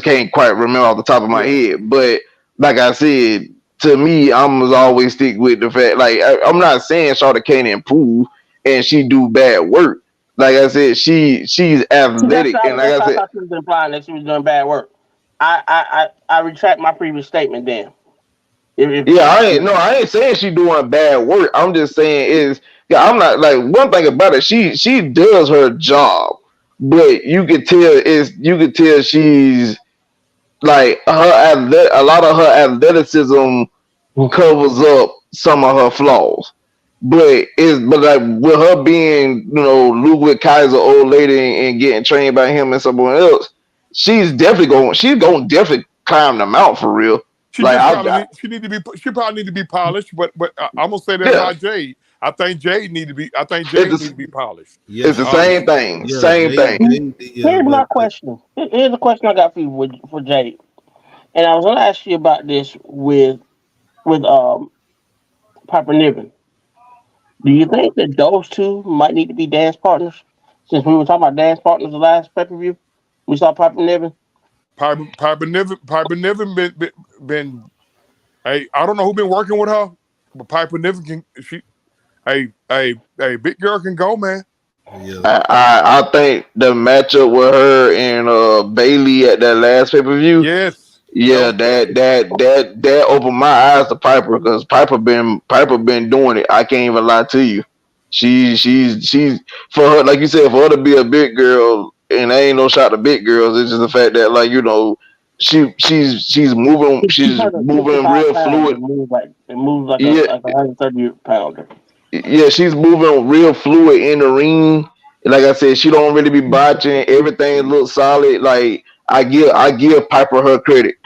can't quite remember off the top of my yeah. head. But like I said, to me, I'm was always stick with the fact. Like I'm not saying Charlotte can't improve and she do bad work. Like I said, she's See, athletic, and like that's I how I said, thought she was implying that she was doing bad work. I retract my previous statement then. Yeah, I ain't saying she doing bad work. I'm just saying yeah, I'm not like one thing about it. She does her job, but you could tell she's like a lot of her athleticism covers up some of her flaws. But like with her being, Ludwig Kaiser old lady and getting trained by him and someone else, she's going to definitely climb the mount for real. She Like just she probably need to be polished. But I'm gonna say that yeah, about Jade. I think Jade it's need to be polished. Yeah, it's the she, same thing, yeah, same thing. yeah, Here's my but question. Here's a question I got for you for Jade. And I was going to ask you about this with Piper Niven. Do you think that those two might need to be dance partners? Since we were talking about dance partners the last pay per view, we saw Piper Niven. Piper never been. Hey, I don't know who been working with her, but Piper never can. Big girl can go, man. yeah, I think the matchup with her and Bailey at that last pay per view, Yes, that yeah, was great. that opened my eyes to Piper because Piper been doing it. I can't even lie to you. She's for her, like you said, for her to be a big girl, and there ain't no shot to big girls. It's just the fact that, like, She's she's moving 155 real pounds fluid. and moves like a Yeah, 130 pounder. yeah, she's moving real fluid in the ring. Like I said, she don't really be botching. Everything looks solid. Like I give Piper her credit.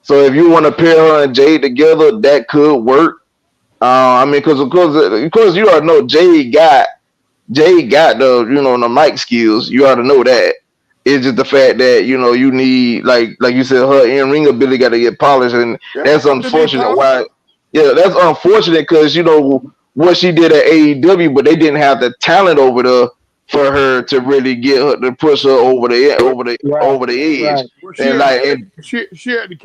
So if you want to pair her and Jade together, that could work. I mean, because you already know Jade got the mic skills. You ought to know that. It's just the fact that you need like you said, her in ring ability got to get polished, and Yeah, that's to be unfortunate. polished. Why? Yeah, that's unfortunate because what she did at AEW, but they didn't have the talent over there for her to really get her to push her Right, over the edge. right. Well, And like, and she had to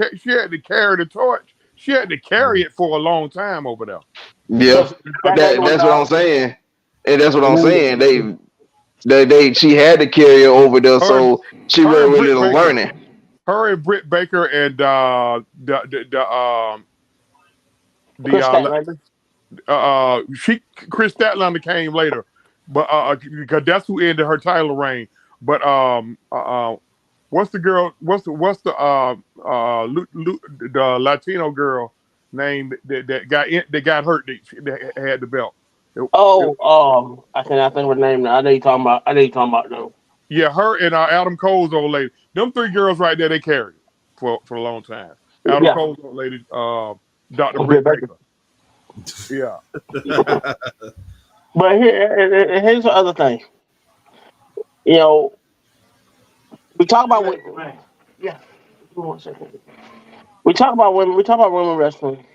carry the torch. She had to carry it for a long time over there. yeah, So she stand on those that's what I'm dogs saying, and that's what and I'm then saying. She had to carry her over there, Her and so she her wasn't and really Britt Baker, learning. Britt Baker, and the Chris Statlander. she Chris Statlander came later, but because that's who ended her title reign. But what's the girl? The Latino girl name that got hurt that had the belt? It- it- Oh, I cannot think of her name now. I know you talking about though. yeah, her and Adam Cole's old lady. Them three girls right there, they carried it for a long time. Adam Yeah, Cole's old lady, Dr. Britt Britt Baker. Baker. Yeah. But here's the other thing. You know, we talk about yeah. Give me 1 second. We talk about women. We talk about women wrestling,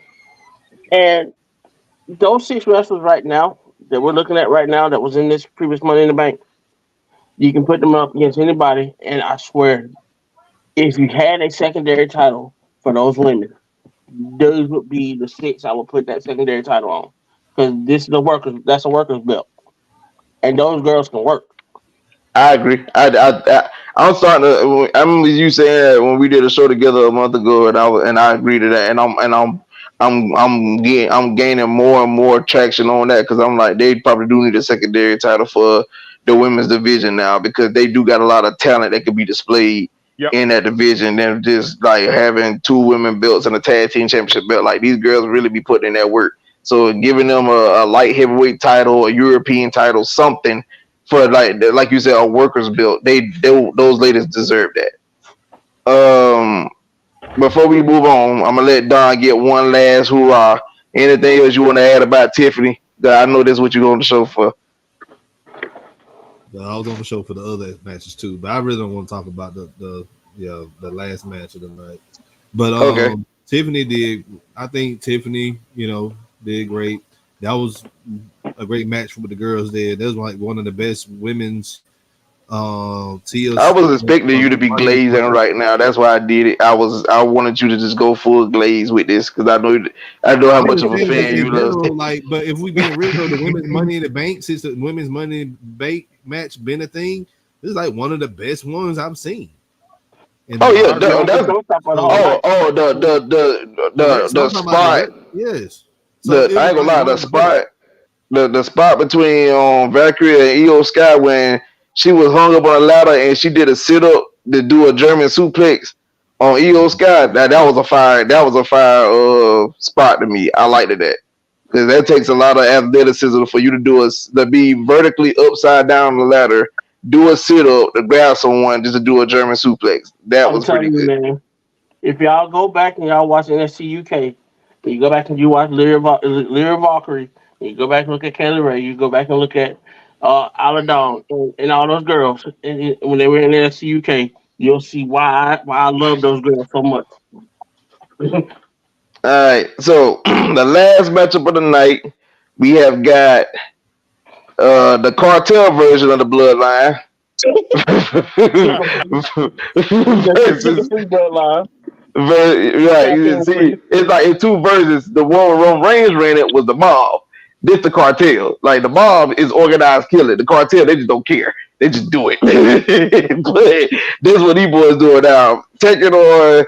and those six wrestlers right now that we're looking at right now that was in this previous Money in the Bank. You can put them up against anybody, and I swear, if you had a secondary title for those women, those would be the six I would put that secondary title on, because this is a workers. That's a workers belt, and those girls can work. I agree. I'm starting to. I remember you saying that when we did a show together a month ago, and I agree to that. I'm gaining more and more traction on that because I'm like they probably do need a secondary title for the women's division now because they do got a lot of talent that could be displayed Yep. in that division. Than just like having two women belts and a tag team championship belt. Like these girls really be putting in that work. So giving them a light heavyweight title, a European title, something for like you said, a workers built. They those ladies deserve that. Before we move on, I'm gonna let Don get one last hoorah. Anything else you want to add about Tiffany? I know this is what you're on the show for. I was on the show for the other matches too, but I really don't want to talk about the last match of the night. But Okay, Tiffany did. I think Tiffany, did great. That was a great match with the girls there. That was like one of the best women's I TLC. was expecting you to be glazing right now. That's why I did it. I wanted you to just go full glaze with this because I know how I'm much just of a saying, just fan in you love. general, like, but if we being real though, the women's Money in the Bank, since the women's Money in the Bank match been a thing, this is like one of the best ones I've seen. And the Oh yeah, bar That was the that's showstopper of the whole so oh night. oh the red. So the I'm talking about the spot red. Yes. So the it I was ain't gonna like lie, one the of the best. spot the spot between Valkyrie and Io Sky when she was hung up on a ladder and she did a sit up to do a German suplex on Io Sky. That was a fire spot to me. I liked that because that takes a lot of athleticism for you to to be vertically upside down the ladder, do a sit up to grab someone just to do a German suplex. That I'm was pretty telling you, good. man. If y'all go back and y'all watch NXT UK, you go back and you watch Lyra Valkyrie, and you go back and look at Kelly Ray, you go back and look at Aladon and all those girls when they were in NXT UK, you'll see why I love those girls so much. All right, so the last matchup of the night, we have got the cartel version of the bloodline The versus bloodline, right. You champion see, free. it's like in two versions. The one where Roman Reigns ran it was the mob. This the cartel. Like the mob is organized killing. The cartel they just don't care. They just do it. But this is what these boys doing now. Taking on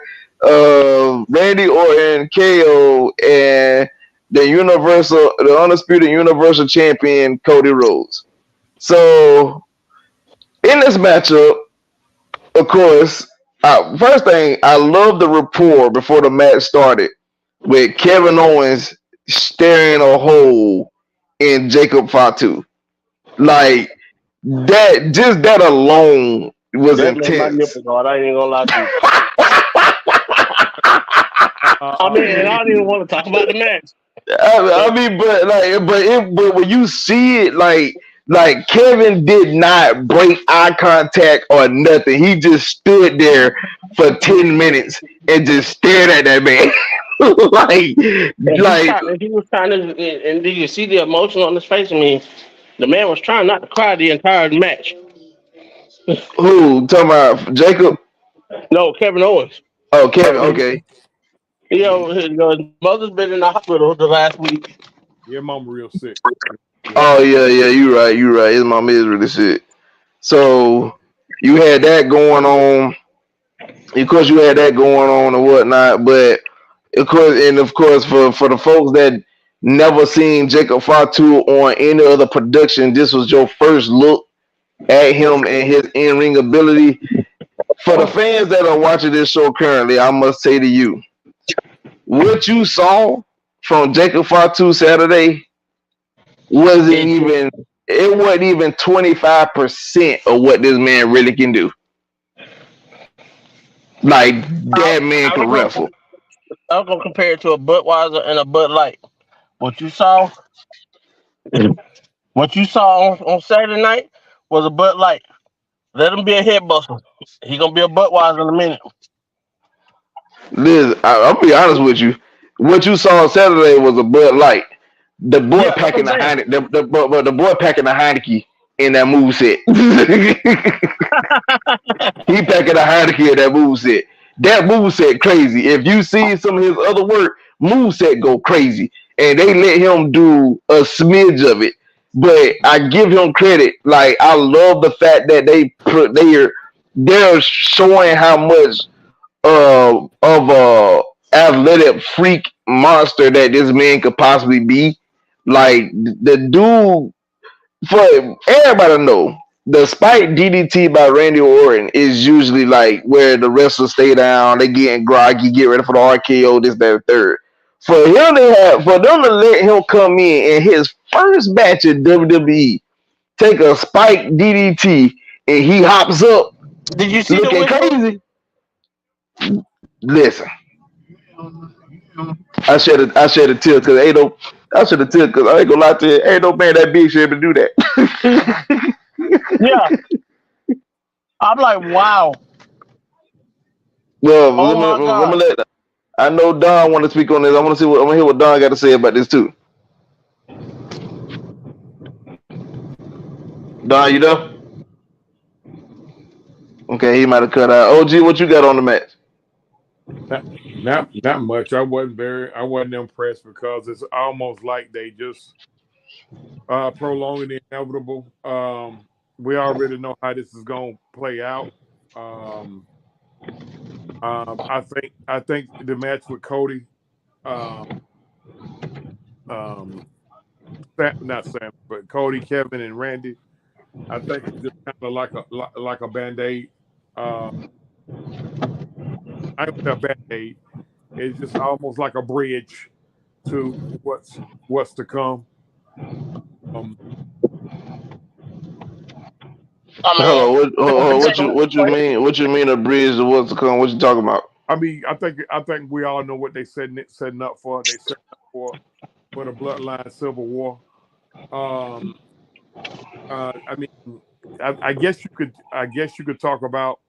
Randy Orton, KO, and the undisputed Universal Champion Cody Rhodes. So in this matchup, of course, first thing, I love the rapport before the match started with Kevin Owens staring a hole in Jacob Fatu. Like just that alone was That made my intense. nipples hard. I ain't gonna lie to you. I mean, and I Really? don't even want to talk about the match. I mean, but when you see it, like Kevin did not break eye contact or nothing. He just stood there for 10 minutes and just stared at that man, like And like he was trying to, and did you see the emotion on his face? I mean, the man was trying not to cry the entire match. who talking about Jacob? No, Kevin Owens. Oh, Kevin. Okay. You know, his mother's been in the hospital the last week. Your mom real sick. Yeah. Oh yeah, yeah. You right. You right. His mom is really sick. So you had that going on. Of course, you had that going on and whatnot. But of course, for the folks that never seen Jacob Fatu on any other production, this was your first look at him and his in ring ability. For the fans that are watching this show currently, I must say to you, what you saw from Jacob Fatu Saturday wasn't It, even it wasn't even 25% of what this man really can do. Like I, that man I can was gonna, wrestle. I was gonna compare it to a Budweiser and a Bud Light. What you saw, what you saw on Saturday night was a Bud Light. Let him be a head buster. He gonna be a Budweiser in a minute. Liz, I'll be honest with you. What you saw on Saturday was a Bud Light. The boy Yeah, that's what packing I'm the saying. Heineken, the boy packing the Heineken in that move set. He packing a Heineken in that move set. That move set crazy. If you see some of his other work, move set go crazy, and they let him do a smidge of it. But I give him credit. Like I love the fact that they're showing how much of a athletic freak monster that this man could possibly be. Like the dude, for everybody to know, the spike DDT by Randy Orton is usually like where the wrestlers stay down, they getting groggy, get ready for the RKO, this, that, third. For them to let him come in his first match in WWE, take a spike DDT, and he hops up Did you see the looking whistle? crazy. Listen, I shed a tear because ain't no. I should have took because I ain't gonna lie to you. Ain't no man that big should able to do that. Yeah, I'm like, wow. Well, Oh my let me god. let. I know Don want to speak on this. I want to see what I want to hear what Don got to say about this too. Don, you there? Okay, he might have cut out. OG, what you got on the match? Not much. I wasn't impressed because it's almost like they just prolonging the inevitable. We already know how this is gonna play out. Um, I think the match with Cody, um, um, not Sam, but Cody, Kevin, and Randy. I think it's just kind of like a band aid. Uh, I don't say a band aid. It's just almost like a bridge to what's to come. Um, I Hold on, mean, what you mean? What you mean a bridge to what's to come? What you talking about? I mean, I think we all know what they setting up for. They setting up for the Bloodline Civil War. Um, I mean, I guess you could talk about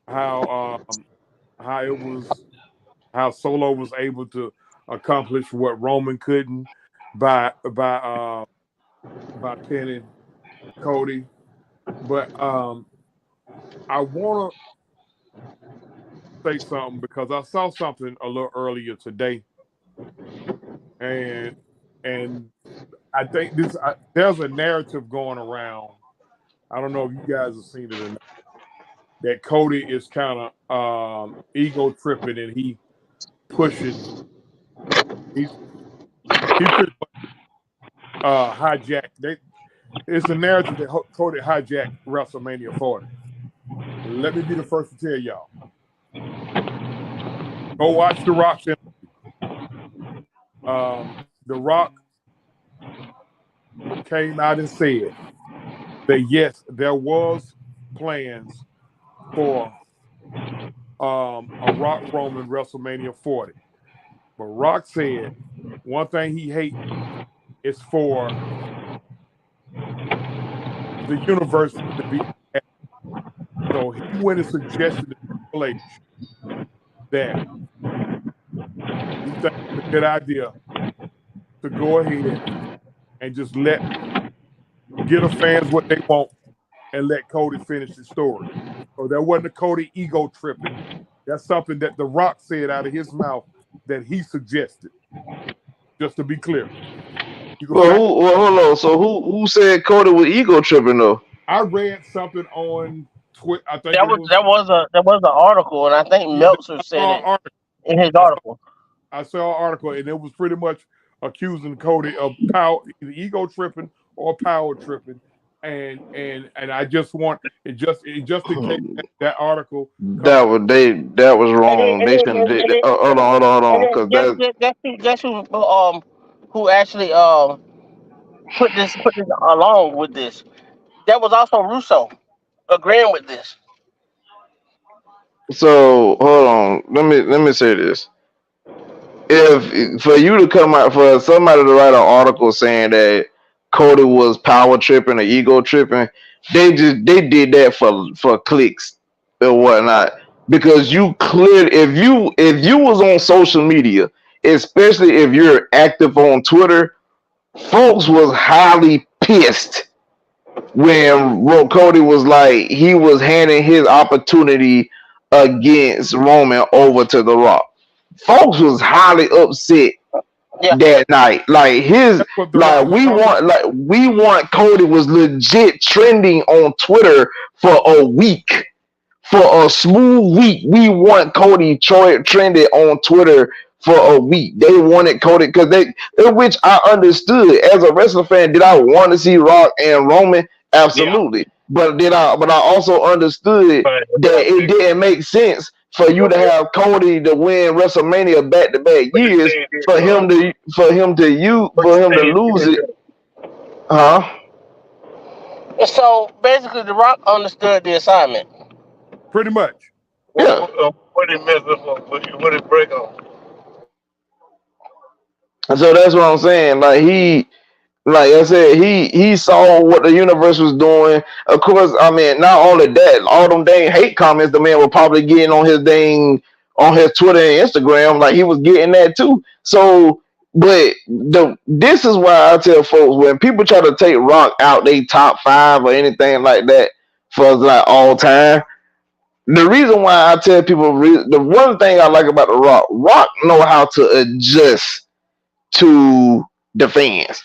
how it was how Solo was able to accomplish what Roman couldn't by pinning Cody. But I want to say something because I saw something a little earlier today, and and I think there's a narrative going around. I don't know if you guys have seen it or not. That Cody is kind of ego tripping, and pushing he he pretty much hijacked. It's a narrative that Cody hijacked WrestleMania 40. Let me be the first to tell y'all. Go watch The Rock's interview. The Rock came out and said that yes, there was plans for a Rock Roman WrestleMania 40. But Rock said one thing he hates is for the universe to be. So he went and suggested to Triple H that he thinks it's a good idea to go ahead and just get the fans what they want and let Cody finish his story. So that wasn't a Cody ego tripping. That's something that The Rock said out of his mouth that he suggested. Just to be clear. You can find. Hold on. So who said Cody was ego tripping though? I read something on Twitter. I think that it was was. that was a that was an article, and I think Yeah, Meltzer I said saw an it article. in his I saw, article. I saw an article, and it was pretty much accusing Cody of power, either ego tripping or power tripping. And I just want it just in case that article comes. That was And then, wrong. and They then, shouldn't and did then, that. Hold and on, then because that guess who actually put this along with this. That was also Russo agreeing with this. so hold on. Let me say this. If for you to come out for somebody to write an article saying that Cody was power tripping or ego tripping, they did that for clicks or whatnot. Because you cleared if you was on social media, especially if you're active on Twitter, folks was highly pissed when Cody was like he was handing his opportunity against Roman over to The Rock. Folks was highly upset Yeah, that night. That's what The Rock was talking about. We want Cody was legit trending on Twitter for a week. For a smooth week. We want Cody trending on Twitter for a week. They wanted Cody because which I understood as a wrestling fan. Did I want to see Rock and Roman? yeah. Absolutely. But I also understood But that it didn't make sense for you to have Cody to win WrestleMania back to back the years thing is, but for the him to thing lose is, it, huh? so basically, The Rock understood the assignment. Pretty much. Yeah. What did mess up on? What did break on? And so that's what I'm saying. Like I said, he saw what the universe was doing. Of course, I mean, not only that, all them dang hate comments the man was probably getting on his Twitter and Instagram, like he was getting that too. So, but this is why I tell folks when people try to take Rock out they top five or anything like that for like all time. The reason why I tell people the one thing I like about the Rock know how to adjust to the fans.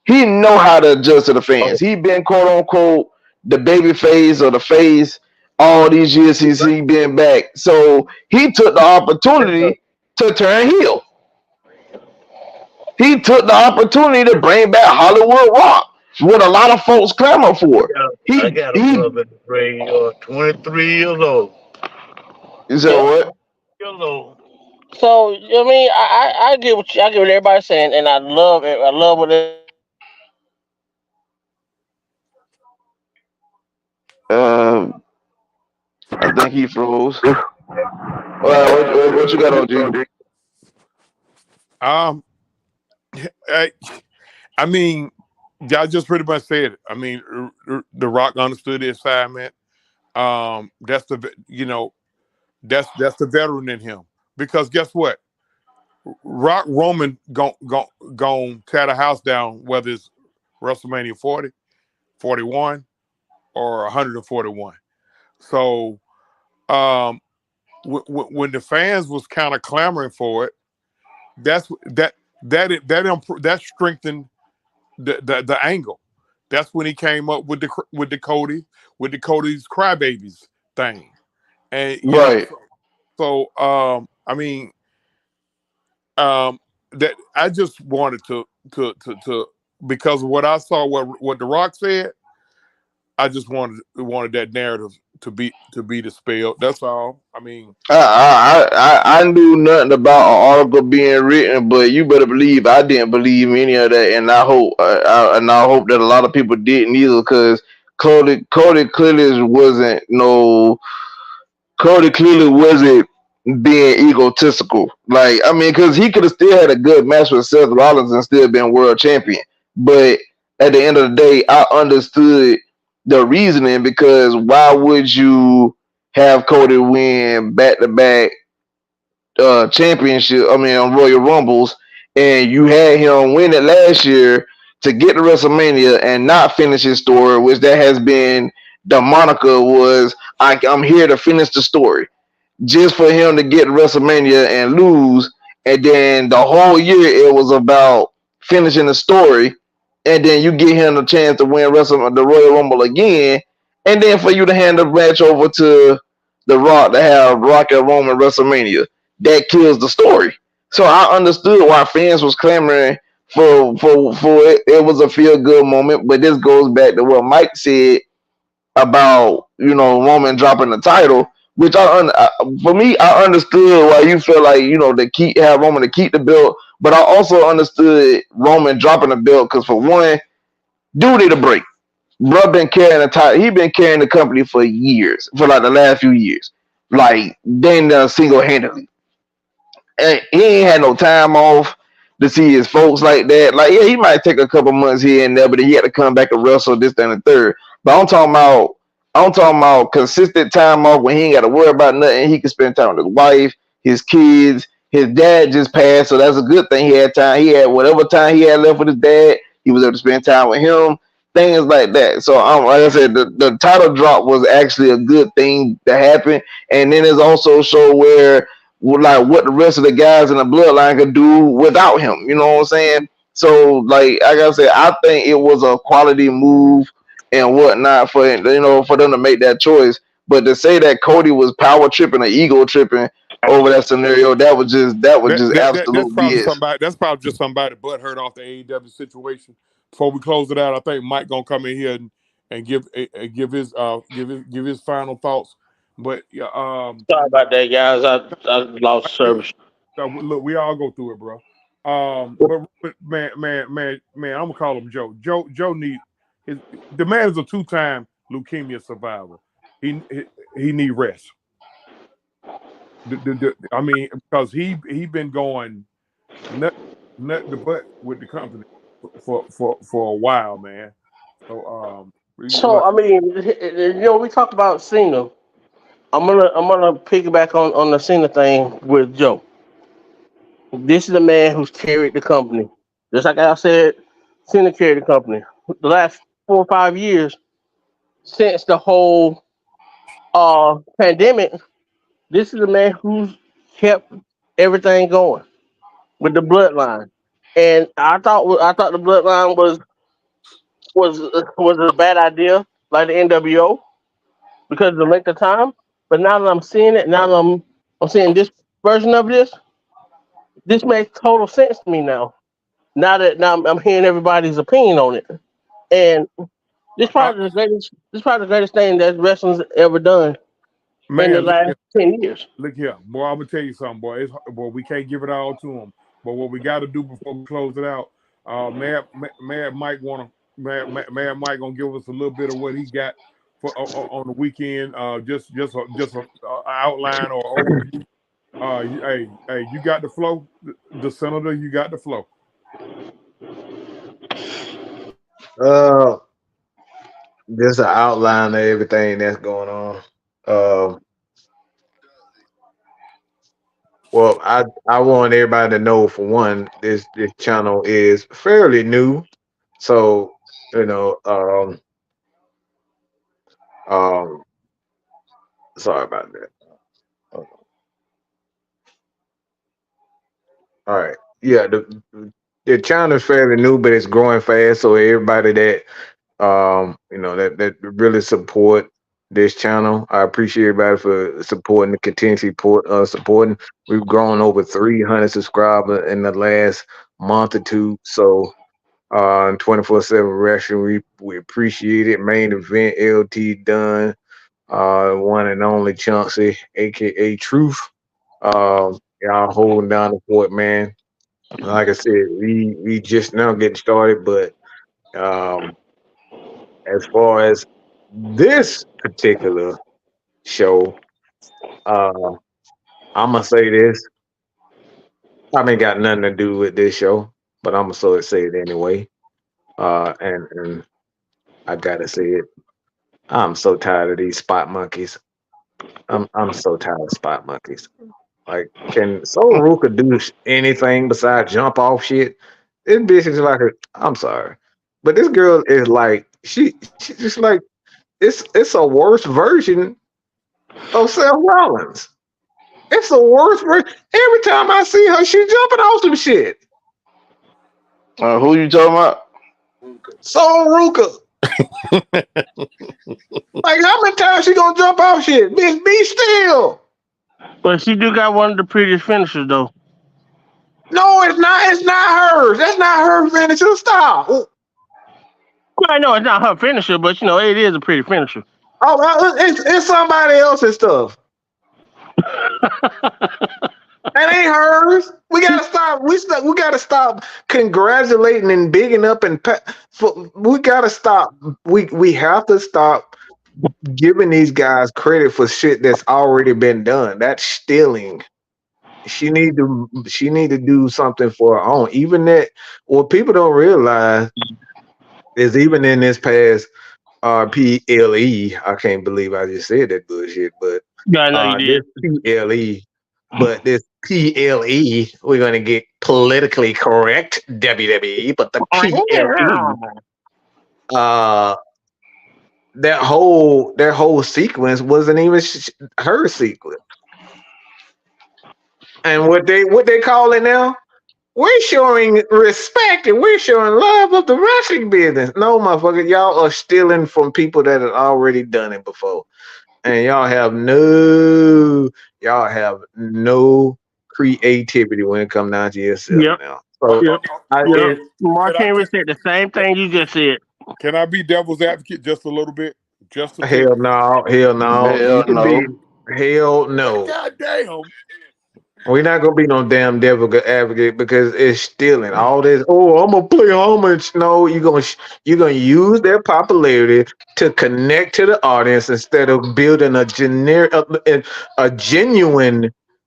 He know how to adjust to the fans. He been quote unquote the baby face or the face all these years since he been back. So he took the opportunity to turn heel. He took the opportunity to bring back Hollywood Rock, what a lot of folks clamor for. I He got a he brother in the graveyard, 23 years old. he said Yeah. what? Years old. So I mean, I get what I get what everybody's saying, and I love it. I love what they're saying. Uh, I think he froze. What you got, OG? Um, I, I mean, y'all just pretty much said it. I mean, the Rock understood the assignment. That's that's the veteran in him. Because guess what? Rock Roman gon' tear the house down, whether it's WrestleMania 40, 41, or 141. So um, when the fans was kind of clamoring for it, that's that strengthened the angle. That's when he came up with the Cody's Crybabies thing, and Right. I mean, that I just wanted to because of what I saw, what The Rock said, I just wanted that narrative to be dispelled. That's all. I mean, I knew nothing about an article being written, but you better believe I didn't believe any of that, and I hope that a lot of people didn't either, because Cody clearly wasn't no Cody clearly wasn't being egotistical. Like, I mean, because he could have still had a good match with Seth Rollins and still been world champion. But at the end of the day, I understood the reasoning, because why would you have Cody win back to back championship? I mean, on Royal Rumbles, and you had him win it last year to get to WrestleMania and not finish his story, which that has been the moniker was I'm here to finish the story, just for him to get to WrestleMania and lose, and then the whole year it was about finishing the story, and then you get him the chance to win the Royal Rumble again, and then for you to hand the match over to The Rock to have Rock and Roman WrestleMania, that kills the story. So I understood why fans was clamoring for it. It was a feel good moment, but this goes back to what Mike said about Roman dropping the title, which for me, I understood why you feel like to have Roman to keep the belt, but I also understood Roman dropping the belt because, for one, dude need a break. Bro been carrying the title. He been carrying the company for years, for like the last few years, like then single handedly, and he ain't had no time off to see his folks like that. Like, yeah, he might take a couple months here and there, but he had to come back and wrestle this, that, and the third. But I'm talking about consistent time off when he ain't got to worry about nothing. He can spend time with his wife, his kids. His dad just passed, so that's a good thing. He had time. He had whatever time he had left with his dad. He was able to spend time with him. Things like that. So, like I said, the title drop was actually a good thing to happen. And then it's also show where, like, what the rest of the guys in the bloodline could do without him. You know what I'm saying? So, like I said, I think it was a quality move and whatnot for them to make that choice. But to say that Cody was power tripping or ego tripping over that scenario, that was just that's absolute probably BS. somebody. That's probably just somebody butt hurt off the AEW situation. Before we close it out, I think Mike gonna come in here and give his final thoughts. But yeah, Sorry about that, guys. I lost service. look, we all go through it, bro. But man, I'm gonna call him Joe. Joe need his the man is a two-time leukemia survivor. He need rest. I mean, because he been going nut nut the butt with the company for a while, man. So So I mean, we talked about Cena. I'm gonna piggyback on the Cena thing with Joe. This is a man who's carried the company. Just like I said, Cena carried the company. The last 4 or 5 years since the whole pandemic, this is a man who's kept everything going with the bloodline. And I thought the bloodline was a bad idea, like the NWO. because of the length of time. But now that I'm seeing it, now that I'm seeing this version of this makes total sense to me now. Now I'm hearing everybody's opinion on it, and Uh, this probably the greatest thing that wrestling's ever done in the man, last 10 years. look here, boy. I'm gonna tell you something, boy. Boy, we can't give it all to him, but what we got to do before we close it out, Mad Mike Mike gonna give us a little bit of what he got for on the weekend. Just a outline or overview. Hey, you got the flow, the senator. You got the flow. Uh, just an outline of everything that's going on. Um, well, I want everybody to know for one, this channel is fairly new, so you know, um, sorry about that. All right, yeah, the channel is fairly new, but it's growing fast. So everybody that that really support this channel. I appreciate everybody for supporting the continuously supporting. We've grown over 300 subscribers in the last month or two. So 24/7 wrestling, we appreciate it. Main event LT done. One and only Chauncey, aka Truth. Y'all holding down the fort, man. Like I said, we just now getting started, but um as far as this particular show, uh, I'm gonna say this. I ain't got nothing to do with this show, but I'm gonna sort of say it anyway. And I gotta say it. I'm so tired of these spot monkeys. I'm so tired of spot monkeys. Like, can Soul Ruka do anything besides jump off shit? This bitch is like I'm sorry, but this girl is like she just like it's a worse version of Seth Rollins. It's the worst. Every time I see her, she jumping off some shit. Who you talking about? Soul Ruka. Like, how many times she gonna jump off shit? Bitch, be still. But she do got one of the prettiest finishers though. No, it's not. It's not hers. That's not her finisher. Stop. Well, I know it's not her finisher, but it is a pretty finisher. Oh, it's somebody else's stuff. That ain't hers. We gotta stop. We gotta stop congratulating and bigging up we gotta stop. We have to stop giving these guys credit for shit that's already been done. That's stealing. She need to do something for her own. Even that, what people don't realize is even in this past RPLE, I can't believe I just said that bullshit, but Yeah, I know you did. this PLE, but this PLE, we're gonna get politically correct, WWE, but the PLE, uh, that whole sequence wasn't even her sequence. And what they call it now? We're showing respect and we're showing love of the wrestling business. No, motherfucker, y'all are stealing from people that have already done it before, and y'all have no creativity when it comes down to yourself Yep. now. Uh, So uh, Yep. uh, I uh, Yep. just Mark can I Henry can, said the same thing you just said. can I be devil's advocate just a little bit, just a tick? hell no. You Hell can be no. hell no. God damn! We're not gonna be no damn devil advocate because it's stealing all this. Oh, I'm gonna play homage. No, you're gonna use their popularity to connect to the audience instead of building a genuine,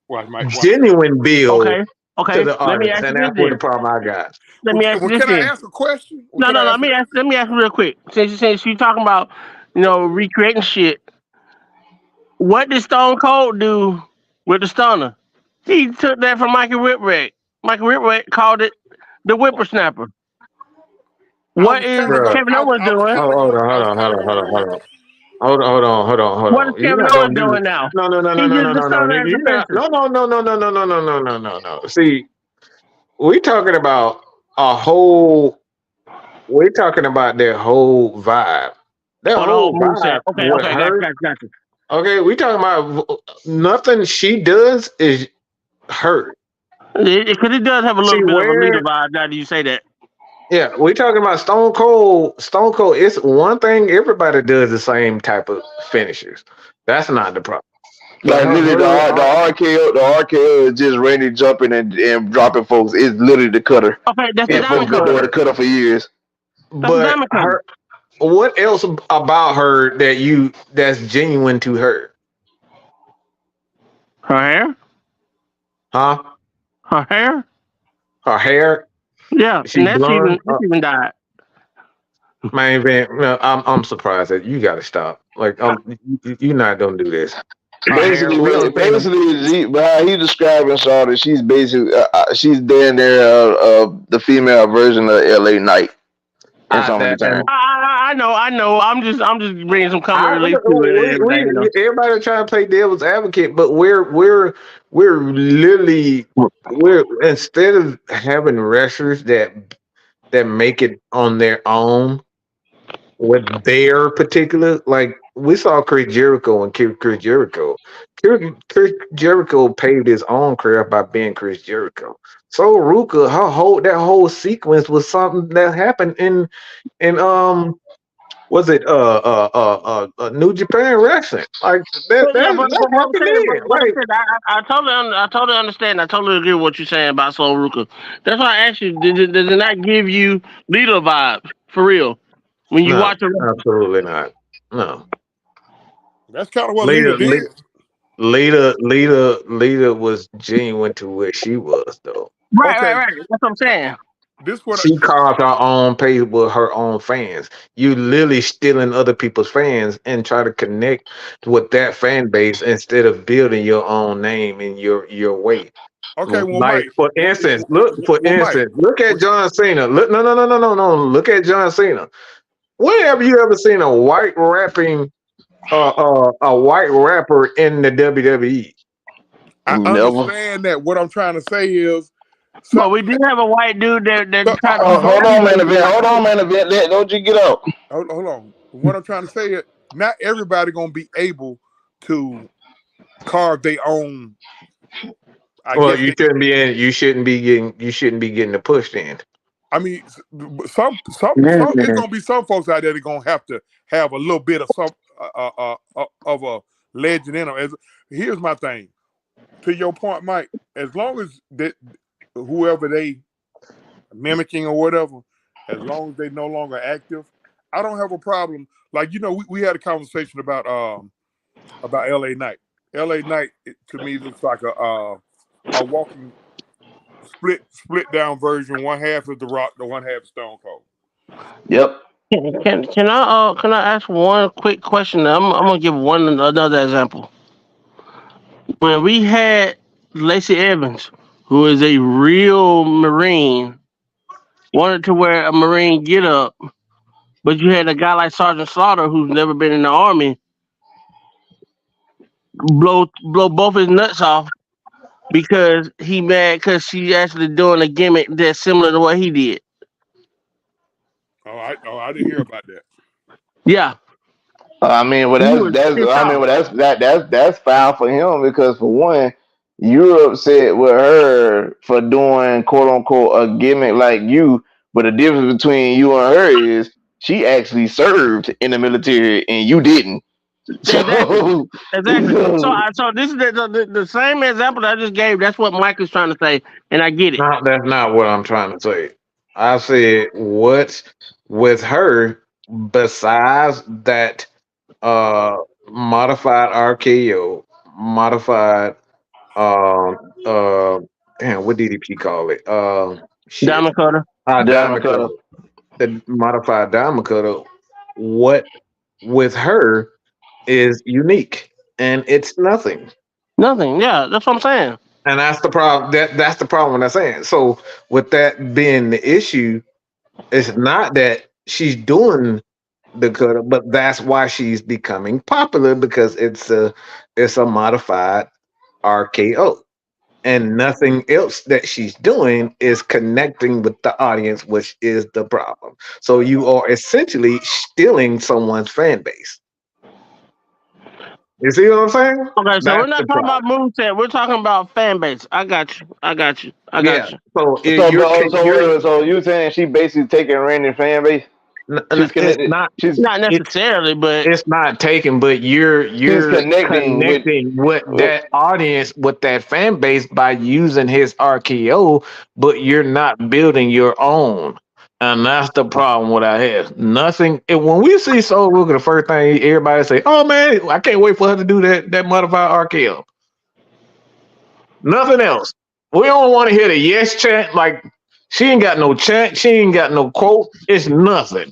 Watch out. genuine build Okay. to Okay. the Let me audience, ask you and this that's what the then. problem I got. Let me ask you this Can I then. ask a question? No, Can no, I no. ask? Let me ask you real quick. Since you talking about recreating shit, what did Stone Cold do with the stunner? He took that from Michael Whipwreck. Michael Whipwreck called it the whippersnapper. I What was is kind of Bro, going. Kevin Owens I was doing? kind of hold going. on, I hold was on, hold kind of on, going hold to on, hold go on. there. Hold on. What is You're Kevin not gonna Owens do this. doing now? No, no, no, He no, no, used the no, no. stunner as a You're not. finisher. No, no, no, no, no, no, no, no, no. See, we talking about a whole. We're talking about their whole vibe. That Oh, the whole whole move set. vibe Okay, with okay, gotcha, her. gotcha, gotcha. Okay, we talking about nothing she does is her. Because it does have a She little bit of a leader wear. vibe. Now that you say that. Yeah, we talking about Stone Cold. Stone Cold. It's one thing. Everybody does the same type of finishers. That's not the problem. But Like literally, the RKO, the RKO is just Randy jumping and dropping folks. It's literally the cutter, Okay, that's the and it's the diamond folks been cutter. doing the cutter. cutter for years. That's the But diamond cutter. her, what else about her that's genuine to her? Her hair. Huh? Her hair. Her hair? Yeah, She and blonde? that's even died. Man, no, I'm surprised that you got to stop. Like, you're not gonna do this. Her hair. Basically, We don't seen them. but how he describing Charlotte, she's basically she's damn near the female version of L.A. Knight in some of the That time. I know. I'm just bringing some comic I relief to it and everything. You know. everybody trying to play devil's advocate, but we're literally we're instead of having wrestlers that make it on their own with their particular, like we saw Chris Jericho and Chris Jericho. Chris Jericho paved his own career by being Chris Jericho. So Ruka, that whole sequence was something that happened in was it New Japan Wrestling? Like But yeah, that but I'm happened saying, then. but I'm Like, saying, I totally understand. I totally agree with what you're saying about Soul Ruka. That's why I asked you, does it not give you leader vibes for real when you no, watch a absolutely not. No. That's kind of what Lita Later, did. Later was genuine to where she was though. right? Okay, That's what I'm saying. this what She carved her own pace with her own fans. You literally stealing other people's fans and try to connect with that fan base instead of building your own name in your way. okay. Well, Like Mike. for instance, Well, Mike. look at Well, John Cena. Look, no. Look at John Cena. When have you ever seen a white rapper in the WWE? I Never. understand that. What I'm trying to say is, some, But we did have a white dude that tried to be some Hold on, popular. man. people. Event. Hold on, man. Event. Don't you get up? Hold on. What I'm trying to say is, not everybody gonna be able to carve their own. I Well, guess you they. shouldn't be in. You shouldn't be getting the push in. I mean, some. It's gonna be some folks out there that gonna have to have a little bit of some of a legend in them. Here's my thing. To your point, Mike. As long as that whoever they mimicking or whatever, as long as they no longer active, I don't have a problem. Like we had a conversation about L.A. Knight. L.A. Knight to me looks like a walking split down version. One half is The Rock, the one half is Stone Cold. Yep. Can I ask one quick question? I'm gonna give one another example. When we had Lacey Evans, who is a real Marine, wanted to wear a Marine get up, but you had a guy like Sergeant Slaughter who's never been in the army blow both his nuts off because he mad because she actually doing a gimmick that's similar to what he did. I didn't hear about that. Yeah, I mean, well, he was that's. pissed I mean, off. well, that's fine for him because for one, you're upset with her for doing quote unquote a gimmick like you, but the difference between you and her is she actually served in the military and you didn't. Exactly. So, Exactly. so So this is the same example that I just gave. That's what Mike is trying to say, and I get it. No, that's not what I'm trying to say. I said what's with her besides that uh modified RKO, modified um uh damn, what DDP call it? Shit. Diamond Cutter. diamond Diamond cutter. cutter. The modified diamond cutter. What with her is unique and it's nothing. Nothing. Yeah, that's what I'm saying. And that's the problem. That's the problem I'm saying. So with that being the issue, it's not that she's doing the cutter, but that's why she's becoming popular because it's a modified RKO. and nothing else that she's doing is connecting with the audience, which is the problem. So you are essentially stealing someone's fan base. You see what I'm saying? Okay, so we're That's not the talking about problem. moveset. We're talking about fan base. I got you. I got you. I Yeah. got you. So So, so wait a minute. So you saying she basically taking Randy's fan base? She's it's connected. not Not it, necessarily, but it's not taken, but you're She's you're connecting connecting with with that audience, with that fan base by using his RKO, but you're not building your own. And that's the problem what I have. Nothing. And when we see Soul Booker, the first thing everybody say, "Oh man, I can't wait for her to do that modified RKO." Nothing else. We don't want to hear the yes chant. Like she ain't got no chant. She ain't got no quote. It's nothing.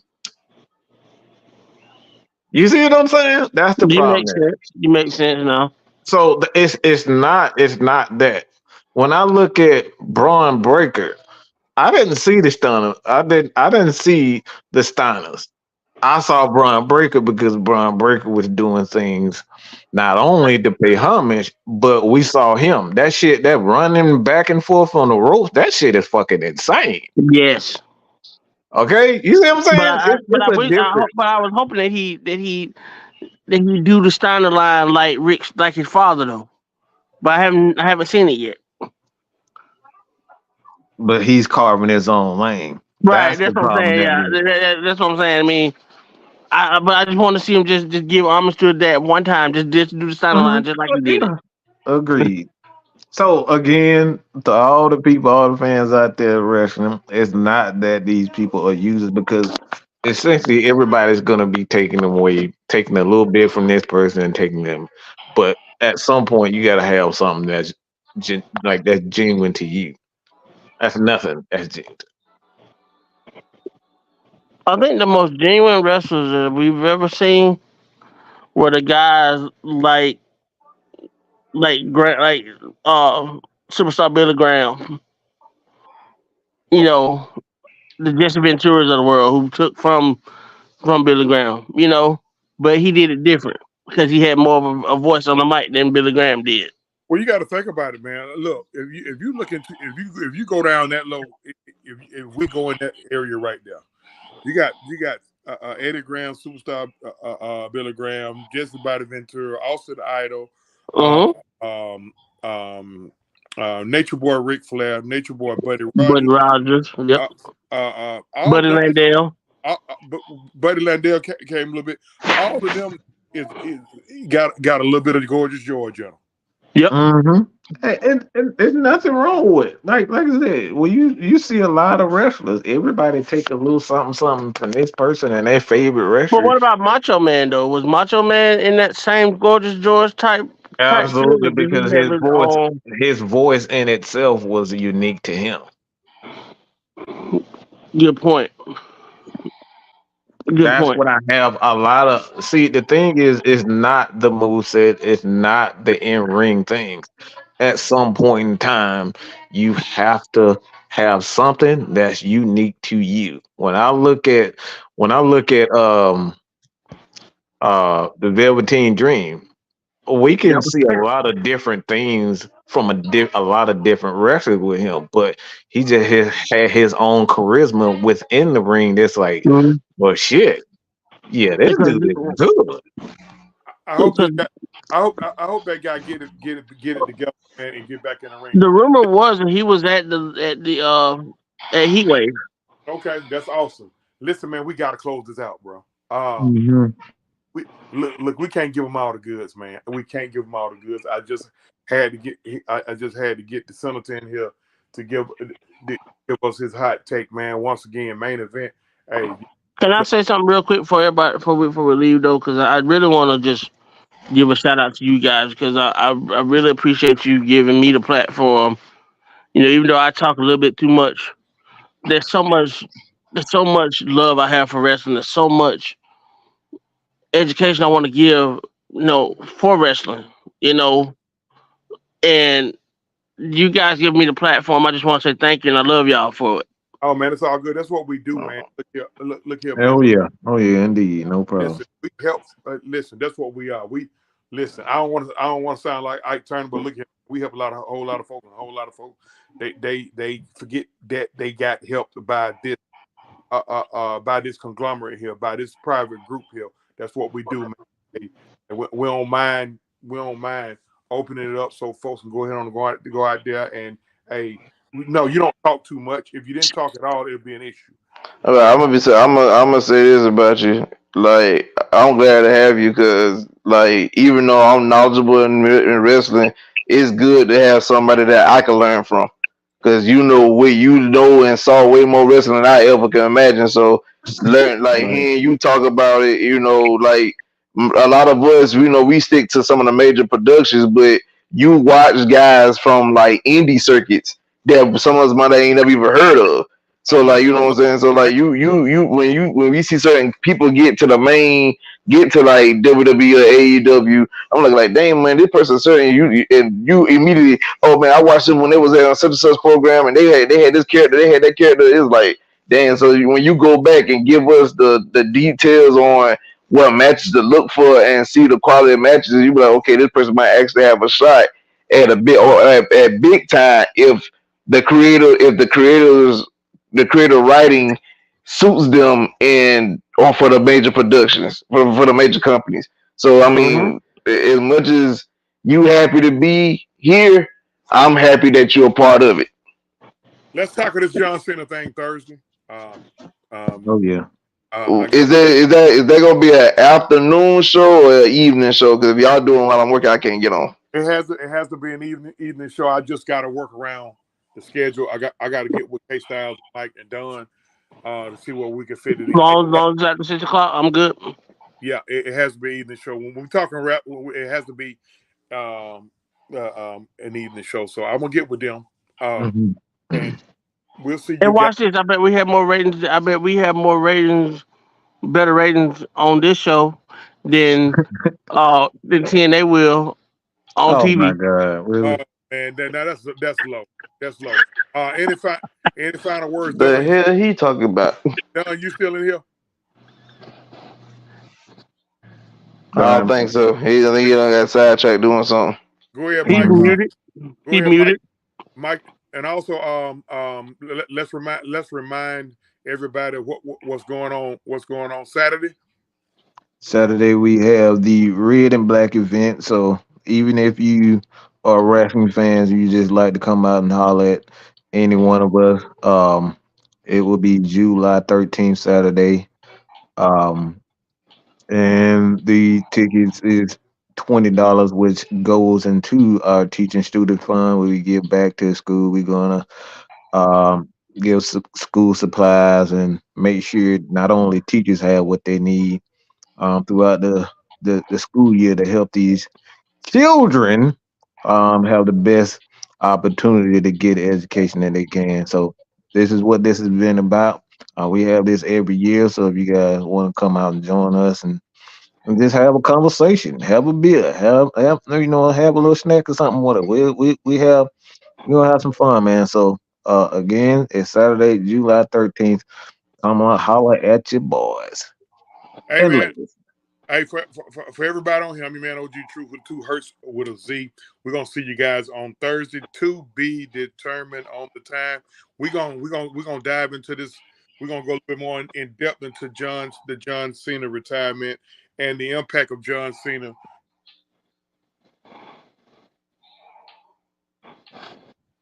You see what I'm saying? That's the you problem make there. sense. You make sense now. So it's not that. When I look at Braun Breaker, I didn't see the stunner. I didn't see the stunners. I saw Braun Breaker because Braun Breaker was doing things not only to pay homage, but we saw him. That shit, that running back and forth on the ropes, that shit is fucking insane. Yes, Okay, you see what I'm but saying? I but It's I a wish difference. but I was hoping that he do the Steiner line like Rick, like his father though. But I haven't seen it yet. But he's carving his own lane. Right, That's the that's what I'm problem saying. that Yeah, is. that's what I'm saying. I mean, but I just want to see him just give homage to that one time. Just do the Steiner line Mhm. just like he did it. Yeah. Agreed. So again, to all the people, all the fans out there wrestling, it's not that these people are users because essentially everybody's gonna be taking them away, taking a little bit from this person and taking them. But at some point, you gotta have something that's like that's genuine to you. That's nothing. That's genuine. I think the most genuine wrestlers that we've ever seen were the guys like superstar Billy Graham. You know, the Jesse Venturas of the world who took from Billy Graham. You know, but he did it different because he had more of a voice on the mic than Billy Graham did. Well, you got to think about it, man. Look, if you look into if you go down that low, if we go in that area right there, you got Eddie Graham, superstar Billy Graham, Jesse Body Ventura, Austin Idol, uh, Uh-huh. um, um, Nature Boy Ric Flair, Nature Boy Buddy Buddy Rogers, Rogers. Yep. all of Buddy them. Landell. Buddy Landell came a little bit. All of them is got a little bit of gorgeous George in them. Yep. Mm-hmm. And there's nothing wrong with it. Like I said, well, you see a lot of wrestlers. Everybody take a little something something from this person and their favorite But wrestler. what about Macho Man though? Was Macho Man in that same gorgeous George type field, Absolutely, or did because he have his own? his voice in itself was unique to him. Good point. Good That's point. what I have a lot of. See, the thing is not the moveset, it's not the in ring things. At some point in time, you have to have something that's unique to you. When I look at the Velveteen Dream, we can Yep. see a lot of different things from a lot of different wrestlers with him, but he just had his own charisma within the ring. That's like, Mhm. well, shit, yeah, this Because dude is good. I hope this because guy. I hope that guy get it together, man, and get back in the ring. the rumor was that he was at Heatwave. Okay, that's awesome. Listen, man, we got to close this out, bro. Mhm. We look, we can't give them all the goods, man. We can't give them all the goods. I just had to get the senator in here to give us his hot take, man. Once again, main event. Hey, Can I say something real quick for everybody before we leave though? Because I really want to just give a shout out to you guys because I really appreciate you giving me the platform. You know, even though I talk a little bit too much, there's so much there's so much love I have for wrestling. There's so much education I want to give, for wrestling. You know, and you guys give me the platform. I just want to say thank you and I love y'all for it. oh man, it's all good. That's what we do, man. Look here, man. Oh yeah, oh yeah, indeed, no problem. Listen, we help. Listen, that's what we are. We listen. I don't want to sound like Ike Turner, but look here. We help a whole lot of folks, and a whole lot of folks. They forget that they got helped by this conglomerate here, by this private group here. That's what we do, man. Hey, and we don't mind. We don't mind opening it up so folks can go ahead and go out there and hey, no, you don't talk too much. If you didn't talk at all, it'll be an issue. I'm gonna say this about you. Like, I'm glad to have you because, like, even though I'm knowledgeable in wrestling, it's good to have somebody that I can learn from. Because you know what you know and saw way more wrestling than I ever can imagine. So learn, like, Right. hearing you talk about it, like a lot of us, we stick to some of the major productions, but you watch guys from like indie circuits that some of us might ain't never even heard of. So Uh-huh. like, you know what I'm saying? So like, when we see certain people get to like WWE or AEW, I'm like, dang man, this person certain and you immediately, oh man, I watched them when they was on such and such program, and they had this character, they had that character. It's like, damn. So when you go back and give us the details on what matches to look for and see the quality of matches, you be like, okay, this person might actually have a shot at a bit or at big time if the creator writing suits them and or for the major productions for the major companies. So I Mm-hmm. mean, as much as you happy to be here, I'm happy that you're a part of it. Let's tackle this John Cena thing Thursday. Um, um, Oh yeah. I guess Is that gonna be an afternoon show or an evening show? Because if y'all doing while I'm working, I can't get on. it has to be an evening show. I just got to work around the schedule. I got to get with K Styles, Mike, and Don to see what we can fit it in. Long as after 6 o'clock, I'm good. Yeah, it has to be evening show. When we're talking rap, it has to be an evening show. So I'm gonna get with them, Hmm. and we'll see you And guys. watch this. I bet we have more ratings. I bet we have more ratings, better ratings on this show than TNA will on Oh my TV. God, Oh really? man, now that's low. That's low. Any final words, The Don? hell he talking about? Don, you still in here? I don't Don, think so. I think he done got sidetracked doing something. Go ahead, He Mike. hmm muted. Go He ahead, Mike. muted. Mike, and also let's remind everybody what's going on. What's going on Saturday? Saturday we have the red and black event. So even if you are wrestling fans, you just like to come out and holler at any one of us. It will be July 13th, Saturday. Um, and the tickets is $20, which goes into our teaching student fund where we give back to the school. We're gonna give school supplies and make sure not only teachers have what they need throughout the school year to help these children have the best opportunity to get the education that they can. So this is what this has been about. We have this every year. So if you guys want to come out and join us and just have a conversation, have a beer, have a little snack or something. Whatever. We gonna have some fun, man. So again, it's Saturday, July 13th. Come on, holler at your boys Hey and man, ladies. hey for everybody on here, I'm your man OG Truth with two Hertz with a Z. We're gonna see you guys on Thursday to be determined on the time. We're gonna dive into this. We're gonna go a little bit more in depth into the John Cena retirement and the impact of John Cena.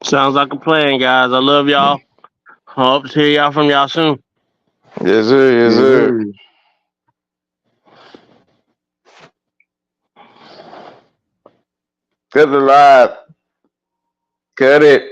Sounds like a plan, guys. I love y'all. Hope to hear y'all from y'all soon. Yes sir, yes Yes, sir. sir. Cut the live. Cut it.